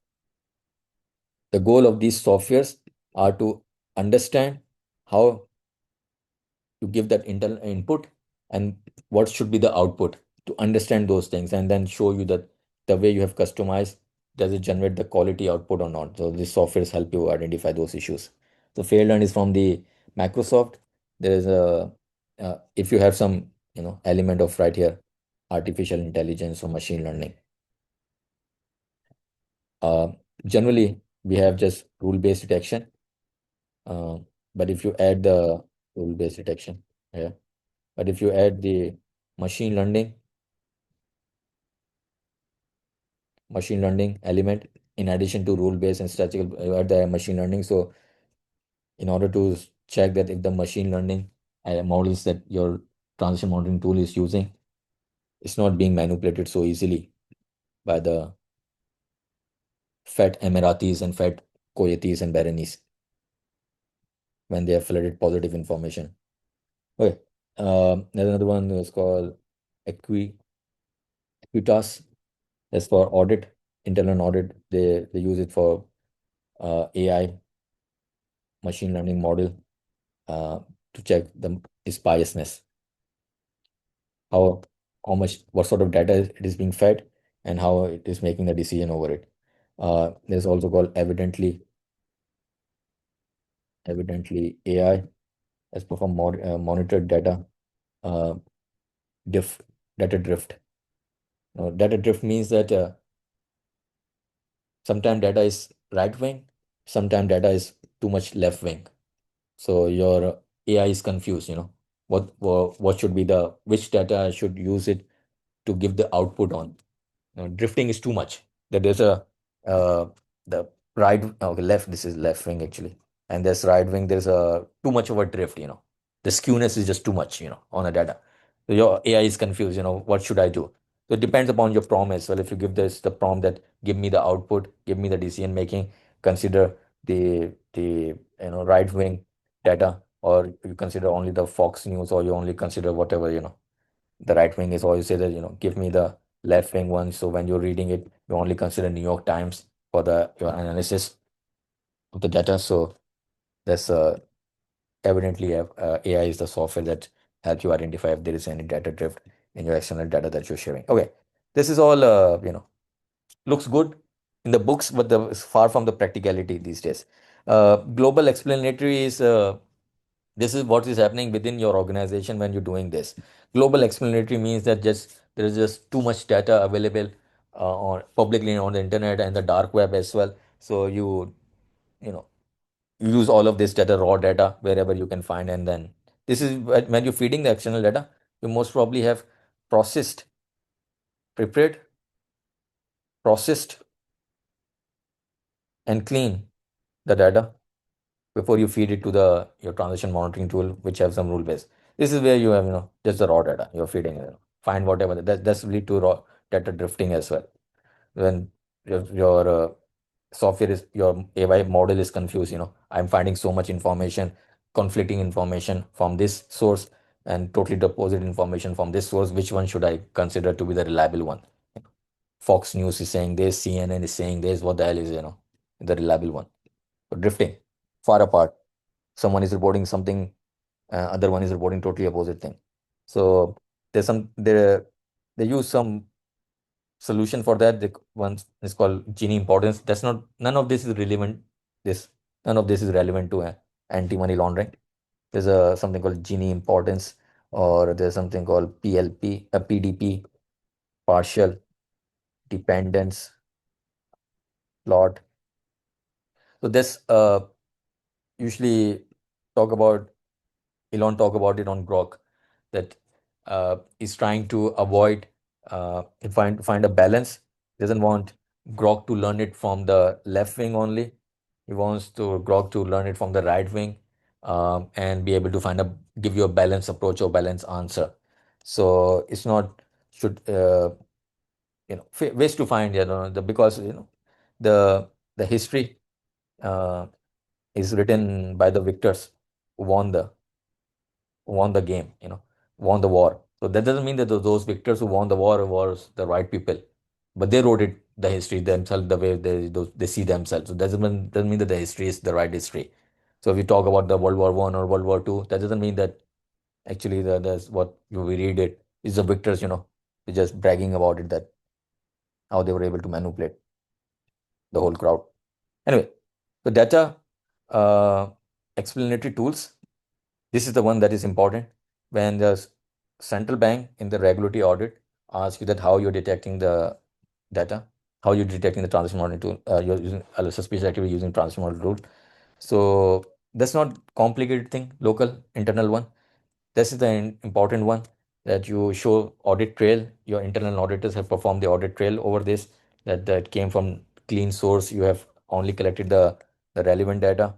The goal of these softwares are to understand how to give that internal input and what should be the output, to understand those things and then show you that the way you have customized, does it generate the quality output or not. So these softwares help you identify those issues. So Fairlearn is from the Microsoft. There is a if you have some element of right here, artificial intelligence or machine learning. uh, Generally we have just rule-based detection, uh, but if you add the rule-based detection, yeah, but if you add the machine learning machine learning element in addition to rule based and statistical, at the machine learning. So in order to check that if the machine learning models that your transition monitoring tool is using, it's not being manipulated so easily by the fat Emiratis and fat Kuwaitis and Bahranis when they have flooded positive information. Okay. There's another one is called Equitas. That's for audit, internal audit. They use it for AI machine learning model, uh, to check the its biasness, how much, what sort of data it is being fed, and how it is making the decision over it. There's also called evidently AI, as perform monitored data uh, diff data drift. Data drift means that sometimes data is right wing, sometimes data is too much left wing. So your AI is confused. What should be the which data I should use it to give the output on. Drifting is too much. That there's a the right, okay, left. This is left wing actually, and this right wing. There's a too much of a drift. The skewness is just too much. On the data. So your AI is confused. What should I do? So it depends upon your prompt as well. If you give this the prompt that give me the output, give me the decision making, consider the right wing data, or you consider only the Fox News, or you only consider whatever. The right wing is always say that, give me the left wing one. So when you're reading it, you only consider New York Times for the your analysis of the data. So that's evidently AI is the software that helps you identify if there is any data drift in your external data that you're sharing. Okay, this is all looks good in the books, but it's far from the practicality these days. Global explanatory is this is what is happening within your organization when you're doing this. Global explanatory means that just there is just too much data available on publicly on the internet and the dark web as well. So you know use all of this data, raw data, wherever you can find, and then this is when you're feeding the external data, you most probably have processed, prepared, processed, and clean the data before you feed it to the your transition monitoring tool, which have some rule base. This is where you have just the raw data you're feeding it. Find whatever that's lead to raw data drifting as well. When your software is your AI model is confused. I'm finding so much information, conflicting information from this source, and totally the opposite information from this source. Which one should I consider to be the reliable one? Fox News is saying this, CNN is saying this. What the hell is the reliable one? So drifting far apart. Someone is reporting something, other one is reporting totally opposite thing. So there's some they use some solution for that. The one is called Gini importance. That's not none of this is relevant. This None of this is relevant to anti-money laundering. There's a something called Gini importance, or there's something called PLP, a PDP, partial dependence plot. So this usually talk about Elon talk about it on Grok, that is trying to avoid he find a balance. Doesn't want Grok to learn it from the left wing only. He wants to Grok to learn it from the right wing, and be able to give you a balanced approach or balanced answer. So it's not should ways to find because the the history uh, is written by the victors who won the game, won the war. So that doesn't mean that those victors who won the war was the right people, but they wrote it, the history themselves, the way they see themselves. So doesn't mean that the history is the right history. So if you talk about the World War One or World War Two, that doesn't mean that actually that's what we read it is the victors, they're just bragging about it, that how they were able to manipulate the whole crowd. Anyway, the data explanatory tools. This is the one that is important when the central bank in the regulatory audit asks you that how you're detecting the data, how you're detecting the transaction monitoring tool, you're using suspicious activity using transaction monitoring tool. So that's not complicated thing, local, internal one. This is the important one that you show audit trail. Your internal auditors have performed the audit trail over this, that came from clean source. You have only collected the relevant data,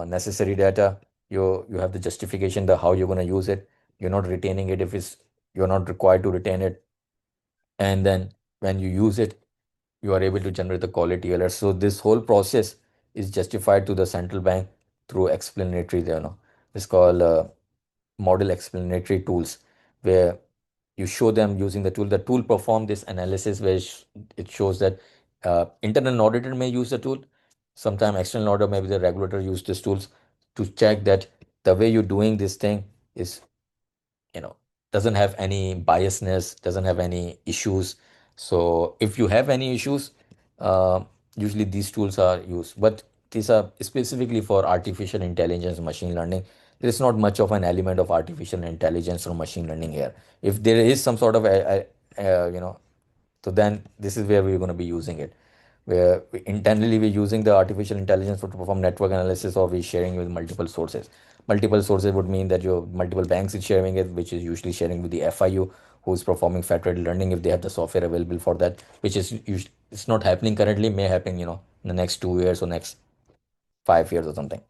necessary data. You have the justification, the how you're going to use it. You're not retaining it if it's you're not required to retain it. And then when you use it, you are able to generate the quality alerts. So this whole process is justified to the central bank through explanatory, it's called model explanatory tools, where you show them using the tool. The tool perform this analysis where it shows that internal auditor may use the tool. Sometime external auditor, maybe the regulator use these tools to check that the way you're doing this thing is you know doesn't have any biasness, doesn't have any issues. So if you have any issues, uh, usually these tools are used, but these are specifically for artificial intelligence, machine learning. There is not much of an element of artificial intelligence or machine learning here. If there is some sort of so then this is where we're going to be using it, where internally we're using the artificial intelligence to perform network analysis, or we're sharing with multiple sources. Multiple sources would mean that your multiple banks is sharing it, which is usually sharing with the FIU, who's performing federated learning if they have the software available for that, which is usually, it's not happening currently, may happen, in the next 2 years or next 5 years or something.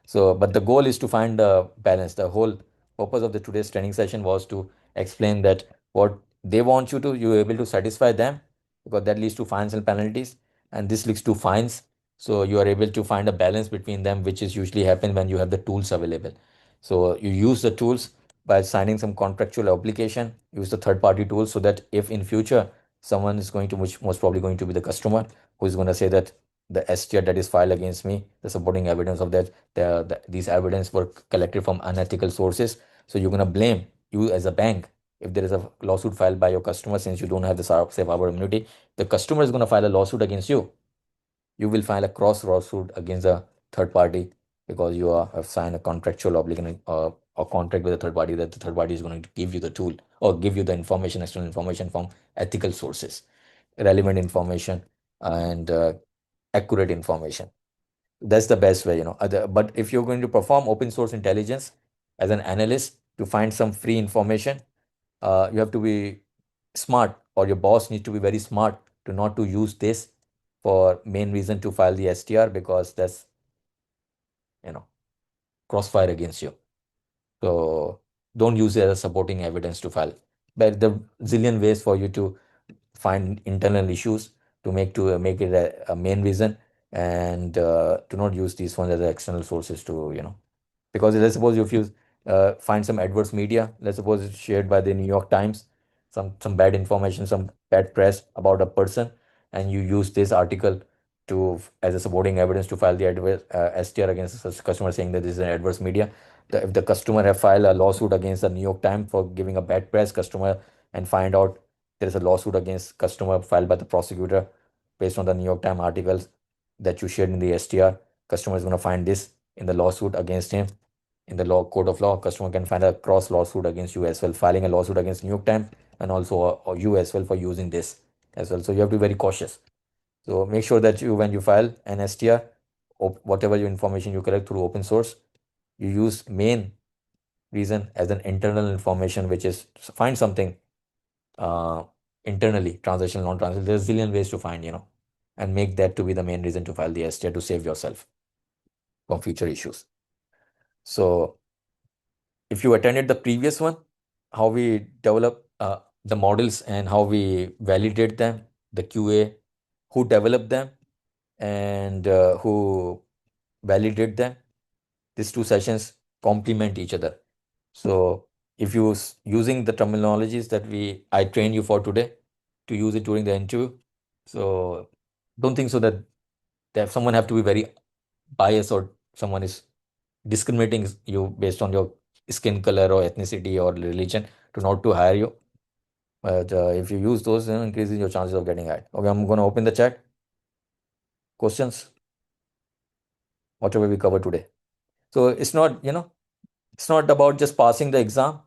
So, but the goal is to find a balance. The whole purpose of the today's training session was to explain that what they want you're able to satisfy them, because that leads to fines and penalties, and this leads to fines. So you are able to find a balance between them, which is usually happen when you have the tools available. So you use the tools by signing some contractual obligation, use the third party tools, so that if in future someone is going to, which most probably going to be the customer, who is going to say that the STR that is filed against me, the supporting evidence of that, these evidence were collected from unethical sources. So you're going to blame you as a bank if there is a lawsuit filed by your customer, since you don't have the safe harbor immunity. The customer is going to file a lawsuit against you. You will file a cross lawsuit against a third party, because you have signed a contractual obligation or contract with a third party, that the third party is going to give you the tool or give you the information, external information from ethical sources, relevant information, and accurate information. That's the best way. But if you're going to perform open source intelligence as an analyst to find some free information, you have to be smart, or your boss needs to be very smart to not to use this for main reason to file the STR, because that's you know crossfire against you. So don't use it as supporting evidence to file. But the zillion ways for you to find internal issues to make it a main reason, and to not use these ones as external sources to because let's suppose if you find some adverse media, let's suppose it's shared by the New York Times, some bad information, some bad press about a person, and you use this article as a supporting evidence to file the STR against such customer, saying that this is an adverse media. If the customer have filed a lawsuit against the New York Times for giving a bad press customer, and find out there is a lawsuit against customer filed by the prosecutor based on the New York Times articles that you shared in the STR, customer is going to find this in the lawsuit against him. In the law code of law, customer can find a cross lawsuit against you as well, filing a lawsuit against New York Times, and also you as well for using this as well. So you have to be very cautious. So make sure that when you file an STR, whatever your information you collect through open source, you use main reason as an internal information, which is find something internally, transitional, non-transitional. There's a zillion ways to find, and make that to be the main reason to file the STR to save yourself from future issues. So if you attended the previous one, how we develop the models and how we validate them, the QA, who developed them and who validate them, these two sessions complement each other. So if you using the terminologies that I train you for today to use it during the interview, so don't think so that someone have to be very biased or someone is discriminating you based on your skin color or ethnicity or religion to not to hire you. But if you use those, then increases your chances of getting hired. Okay, I'm going to open the chat. Questions, whatever we cover today. So it's not about just passing the exam.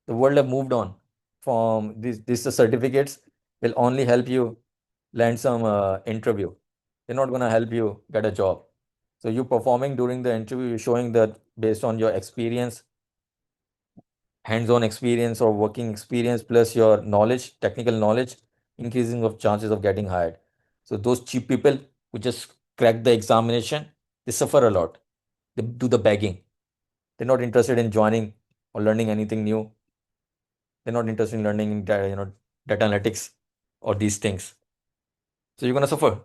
The world have moved on from these certificates will only help you land some interview. They're not going to help you get a job. So you performing during the interview, you're showing that based on your experience, hands-on experience or working experience plus your knowledge, technical knowledge, increasing of chances of getting hired. So those cheap people who just crack the examination, they suffer a lot. They do the begging. They're not interested in joining or learning anything new. They're not interested in learning data analytics or these things. So you're gonna suffer.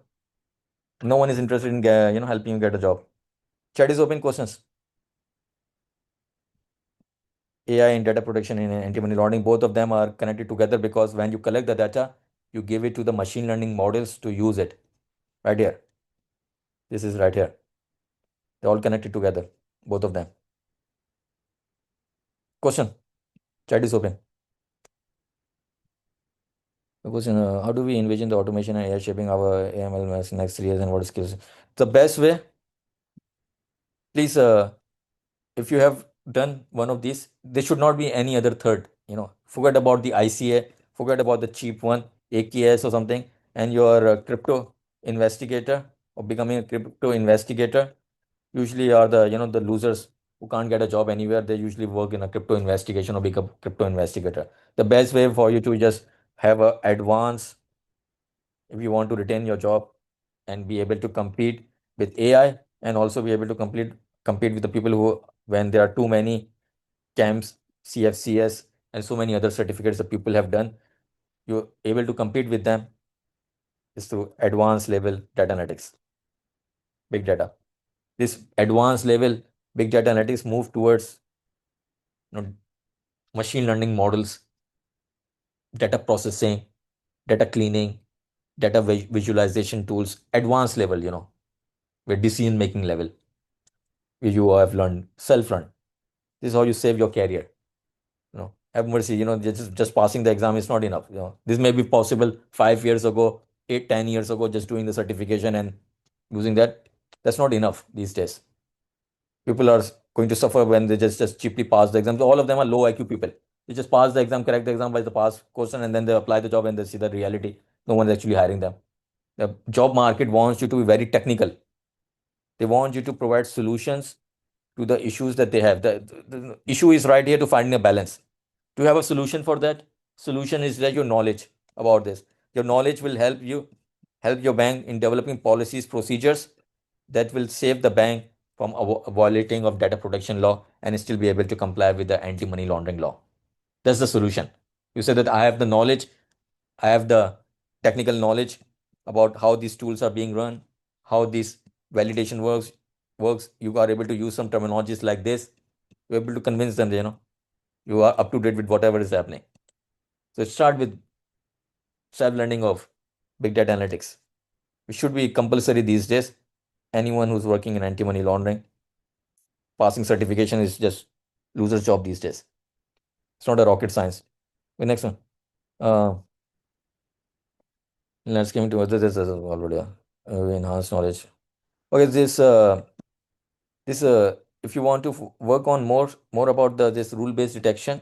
No one is interested in helping you get a job. Chat is open. Questions. AI and data protection and anti-money laundering, both of them are connected together because when you collect the data, you give it to the machine learning models to use it. Right here. This is right here. They're all connected together, both of them. Question. Chat is open. The question, how do we envision the automation and AI shaping our AML next 3 years and what skills? The best way, please, if you have done one of these, there should not be any other third. Forget about the ICA, forget about the cheap one, AKS or something, and your crypto investigator or becoming a crypto investigator usually are the losers who can't get a job anywhere. They usually work in a crypto investigation or become crypto investigator. The best way for you to just have a advance if you want to retain your job and be able to compete with AI and also be able to compete with the people who when there are too many camps, CFCS, and so many other certificates that people have done, you're able to compete with them is through advanced level data analytics, big data. This advanced level big data analytics move towards you know, machine learning models, data processing, data cleaning, data visualization tools, advanced level, where decision making level, where you have learned self-learn. This is how you save your career. Have mercy. Just passing the exam is not enough. This may be possible 5 years ago, 8, 10 years ago, just doing the certification and using that. That's not enough these days. People are going to suffer when they just cheaply pass the exam. So all of them are low IQ people. They just pass the exam, correct the exam by the pass question, and then they apply the job and they see the reality. No one is actually hiring them. The job market wants you to be very technical. They want you to provide solutions to the issues that they have. The issue is right here to finding a balance. To have a solution for that, solution is that your knowledge about this. Your knowledge will help your bank in developing policies, procedures that will save the bank from violating of data protection law and still be able to comply with the anti-money laundering law. That's the solution. You say that I have the knowledge, I have the technical knowledge about how these tools are being run, how this validation works. You are able to use some terminologies like this. You're able to convince them, you are up to date with whatever is happening. So start with self-learning of big data analytics. It should be compulsory these days. Anyone who's working in anti-money laundering, passing certification is just loser's job these days. It's not a rocket science. The next one. Let's come to other this is already enhanced knowledge. Okay, this if you want to work on more about this rule-based detection,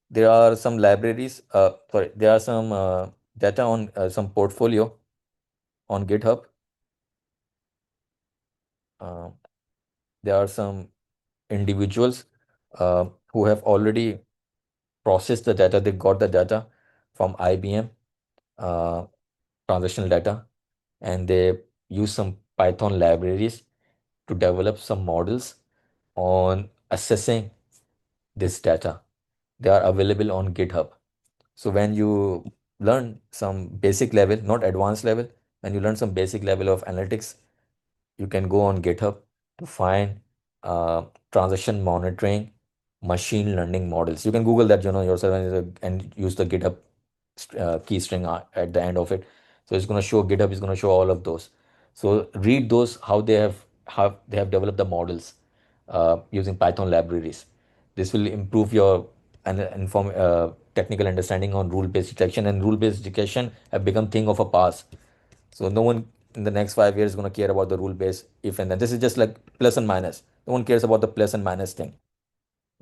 there are some libraries. Sorry, there are some data on some portfolio on GitHub. Uh, there are some individuals who have already processed the data. They got the data from IBM. uh, transactional data, and they use some Python libraries to develop some models on assessing this data. They are available on GitHub. So when you learn some basic level, not advanced level, when you learn some basic level of analytics, you can go on GitHub to find transaction monitoring machine learning models. You can Google that, yourself, and use the GitHub key string at the end of it. So it's going to show, GitHub is going to show all of those. So read those, how they have developed the models using Python libraries. This will improve your inform technical understanding on rule-based detection, and rule-based detection have become thing of a past. So no one in the next 5 years is going to care about the rule-based if and then. This is just like plus and minus. No one cares about the plus and minus thing,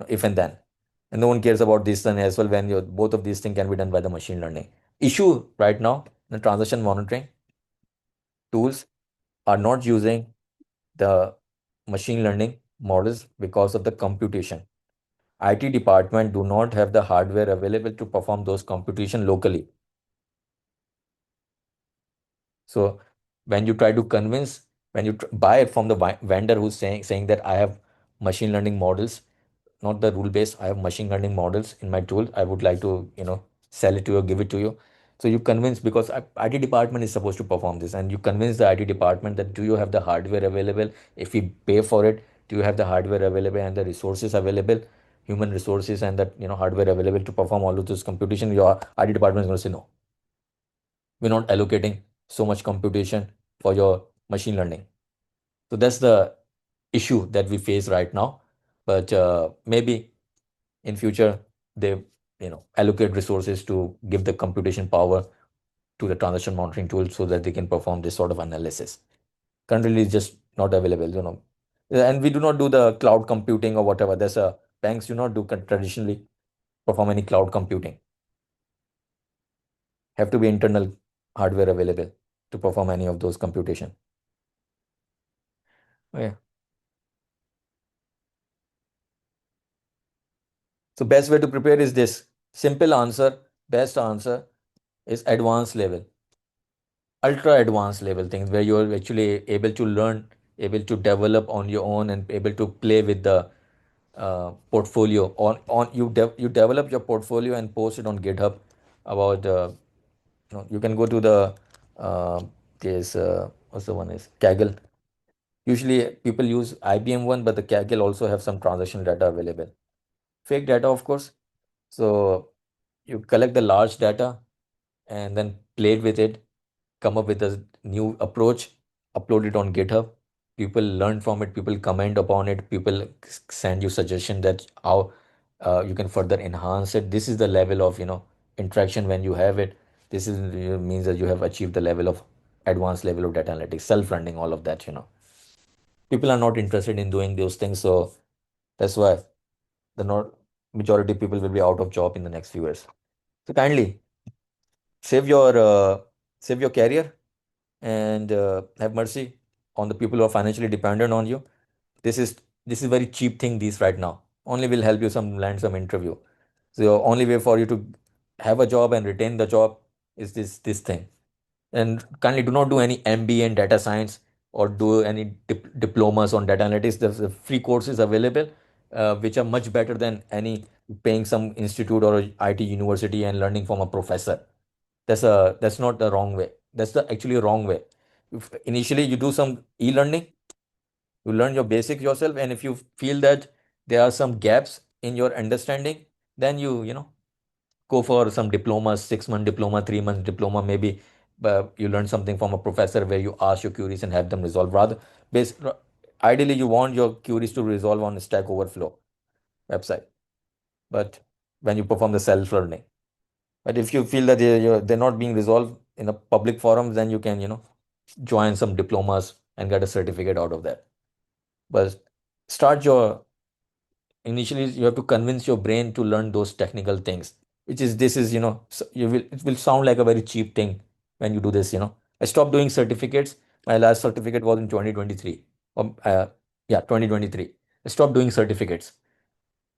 if and then. And no one cares about this one as well, when both of these things can be done by the machine learning. Issue right now, the transaction monitoring tools are not using the machine learning models because of the computation. IT department do not have the hardware available to perform those computation locally. So when you try to convince, when you buy it from the vendor who's saying that I have machine learning models, not the rule based, I have machine learning models in my tool, I would like to sell it to you or give it to you. So you convince, because IT department is supposed to perform this, and you convince the IT department that, do you have the hardware available? If we pay for it, do you have the hardware available and the resources available, human resources, and that hardware available to perform all of this computation? Your IT department is going to say no, we're not allocating so much computation for your machine learning. So that's the issue that we face right now. But maybe in future they allocate resources to give the computation power to the transaction monitoring tool so that they can perform this sort of analysis. Currently, it's just not available. And we do not do the cloud computing or whatever. There's a banks do not do traditionally perform any cloud computing. Have to be internal hardware available to perform any of those computation. Oh, yeah. So best way to prepare is this. Simple answer, best answer is advanced level, ultra advanced level things where you're actually able to learn, able to develop on your own, and able to play with the portfolio. You develop your portfolio and post it on GitHub. About you can go to the this what's the one is Kaggle. Usually people use IBM one, but the Kaggle also have some transactional data available. Fake data, of course. So you collect the large data and then play with it, come up with a new approach, upload it on GitHub. People learn from it, people comment upon it, people send you suggestion that how you can further enhance it. This is the level of interaction when you have it. This is means that you have achieved the level of advanced level of data analytics, self-running, all of that. People are not interested in doing those things, so that's why the not majority of people will be out of job in the next few years. So kindly save your uh, save your career, and have mercy on the people who are financially dependent on you. This is very cheap thing these right now. Only will help you some land some interview. So only way for you to have a job and retain the job is this thing. And kindly do not do any MBA in data science or do any diplomas on data analytics. There's free courses available, which are much better than any paying some institute or IT university and learning from a professor. That's not the wrong way. That's the actually wrong way. If initially you do some e-learning, you learn your basics yourself, and if you feel that there are some gaps in your understanding, then you go for some diplomas, 6-month diploma, 3-month diploma, maybe. But you learn something from a professor where you ask your queries and have them resolved. Base, ideally, you want your queries to resolve on Stack Overflow website, but when you perform the self-learning. But if you feel that they're not being resolved in a public forums, then you can, join some diplomas and get a certificate out of that. But start your initially you have to convince your brain to learn those technical things, which is this is, it will sound like a very cheap thing when you do this. I stopped doing certificates. My last certificate was in 2023. Yeah, 2023. I stopped doing certificates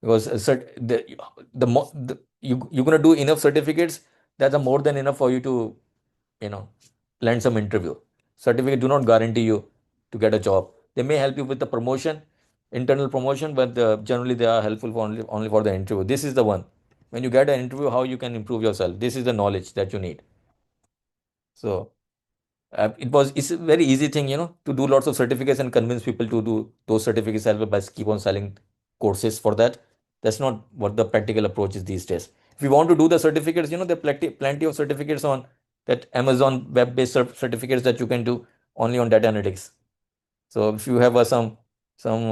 because the more you're gonna do enough certificates, that's a more than enough for you to you know, land some interview. Certificate do not guarantee you to get a job. They may help you with the promotion, internal promotion, but generally they are helpful for only for the interview. This is the one. When you get an interview, how you can improve yourself. This is the knowledge that you need. So it's a very easy thing, to do lots of certificates and convince people to do those certificates as well by keep on selling courses for that. That's not what the practical approach is these days. If you want to do the certificates, there are plenty of certificates on that Amazon web-based certificates that you can do only on data analytics. So if you have some some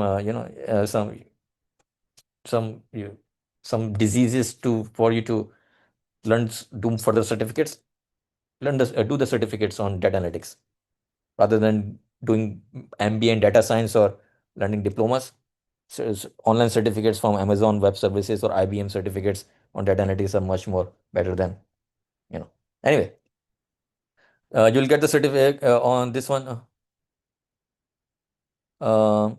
you, some diseases to for you to do further certificates, do the certificates on data analytics rather than doing MBA in data science or learning diplomas. So online certificates from Amazon Web Services or IBM certificates on data analytics are much more better than, you know. Anyway, you'll get the certificate on this one. Uh,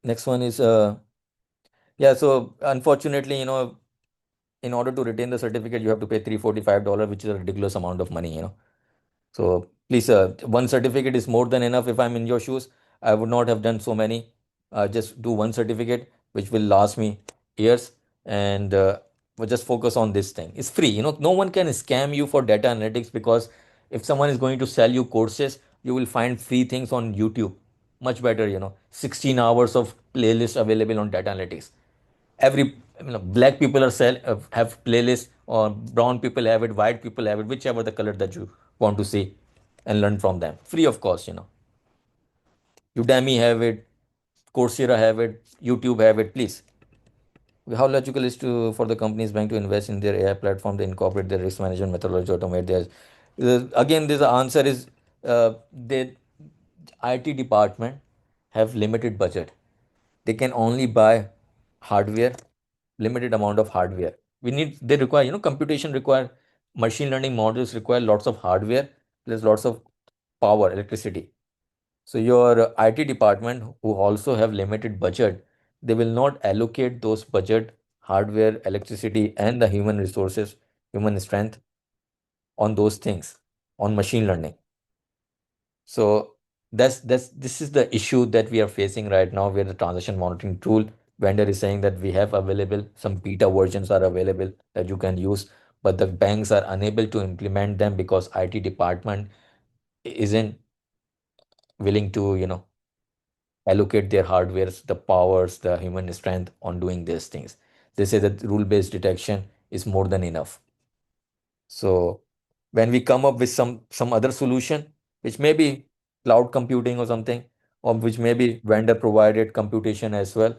Next one is yeah. So unfortunately, in order to retain the certificate, you have to pay $345, which is a ridiculous amount of money. So please, one certificate is more than enough. If I'm in your shoes, I would not have done so many. Just do one certificate, which will last me years, and we'll just focus on this thing. It's free. No one can scam you for data analytics because if someone is going to sell you courses, you will find free things on YouTube. Much better, 16 hours of playlist available on data analytics. Black people have playlists, or brown people have it, white people have it, whichever the color that you want to see and learn from them free of cost. Udemy have it, Coursera have it, YouTube have it. Please, how logical is to for the companies bank to invest in their AI platform? They incorporate their risk management methodology, automate their again this answer is the IT department have limited budget. They can only buy hardware, limited amount of hardware. They require, computation require, machine learning models require lots of hardware, plus lots of power, electricity. So your IT department, who also have limited budget, they will not allocate those budget, hardware, electricity, and the human resources, human strength on those things, on machine learning. So this is the issue that we are facing right now, where the transaction monitoring tool vendor is saying that we have available, some beta versions are available that you can use, but the banks are unable to implement them because IT department isn't willing to, allocate their hardwares, the powers, the human strength on doing these things. They say that rule-based detection is more than enough. So when we come up with some other solution, which may be cloud computing or something, or which may be vendor provided computation as well,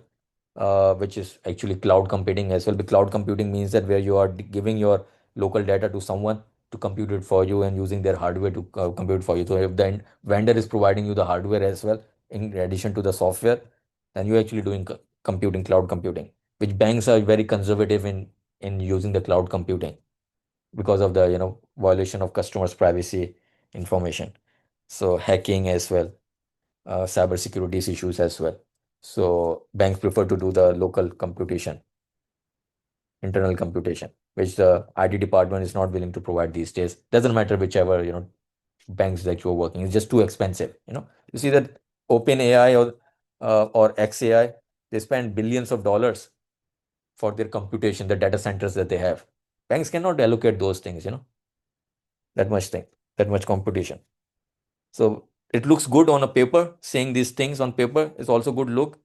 which is actually cloud computing as well. But cloud computing means that where you are giving your local data to someone to compute it for you and using their hardware to compute for you. So if the vendor is providing you the hardware as well, in addition to the software, then you're actually doing computing, cloud computing, which banks are very conservative in using the cloud computing because of the violation of customers' privacy information. So hacking as well, cyber securities issues as well. So banks prefer to do the local computation, internal computation, which the IT department is not willing to provide these days. Doesn't matter whichever banks that you're working, it's just too expensive. You see that OpenAI or XAI, they spend billions of dollars for their computation, the data centers that they have. Banks cannot allocate those things, that much thing, that much competition. So it looks good on a paper. Saying these things on paper is also good look,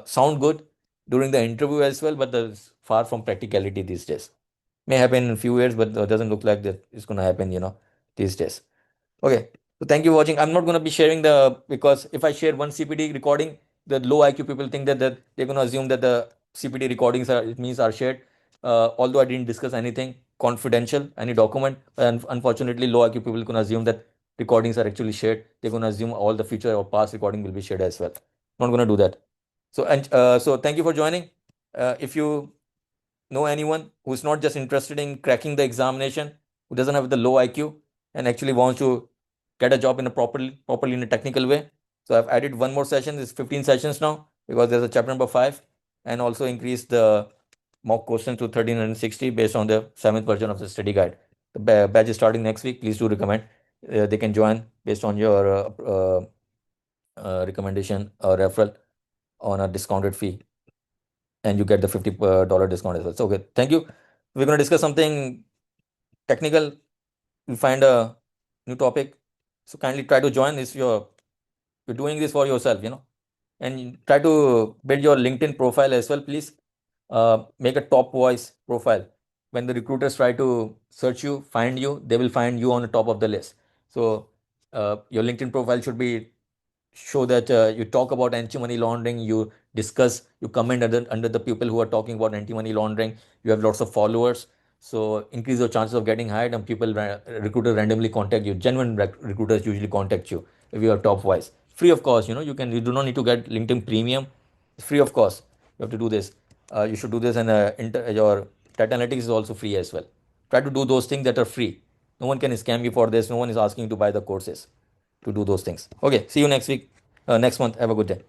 sound good during the interview as well, but that's far from practicality these days. May happen in a few years, but doesn't look like that it's going to happen, these days. Okay. So thank you for watching. I'm not going to be sharing because if I share one CPD recording, the low IQ people think that they're going to assume that the CPD recordings are shared. Although I didn't discuss anything confidential, any document, and unfortunately, low IQ people can assume that recordings are actually shared. They're going to assume all the future or past recording will be shared as well. Not going to do that. So thank you for joining. If you know anyone who's not just interested in cracking the examination, who doesn't have the low IQ and actually wants to get a job in a properly in a technical way. So I've added one more session. It's 15 sessions now because there's a chapter number 5, and also increased the mock questions to 1360 based on the 7th version of the study guide. The batch is starting next week. Please do recommend. They can join based on your recommendation or referral on a discounted fee, and you get the $50 discount as well. So, okay, thank you. We're going to discuss something technical. We'll find a new topic. So kindly try to join this. You're doing this for yourself, and try to build your LinkedIn profile as well, please. Make a top voice profile. When the recruiters try to search you, find you, they will find you on the top of the list. So your LinkedIn profile should be show that you talk about anti-money laundering, you discuss, you comment under the people who are talking about anti-money laundering, you have lots of followers, so increase your chances of getting hired, and recruiters randomly contact you. Genuine recruiters usually contact you if you are top voice. Free of cost, you do not need to get LinkedIn premium. It's free of cost. You have to do this. You should do this, and your data analytics is also free as well. Try to do those things that are free. No one can scam you for this. No one is asking you to buy the courses to do those things. Okay, see you next week, next month. Have a good day.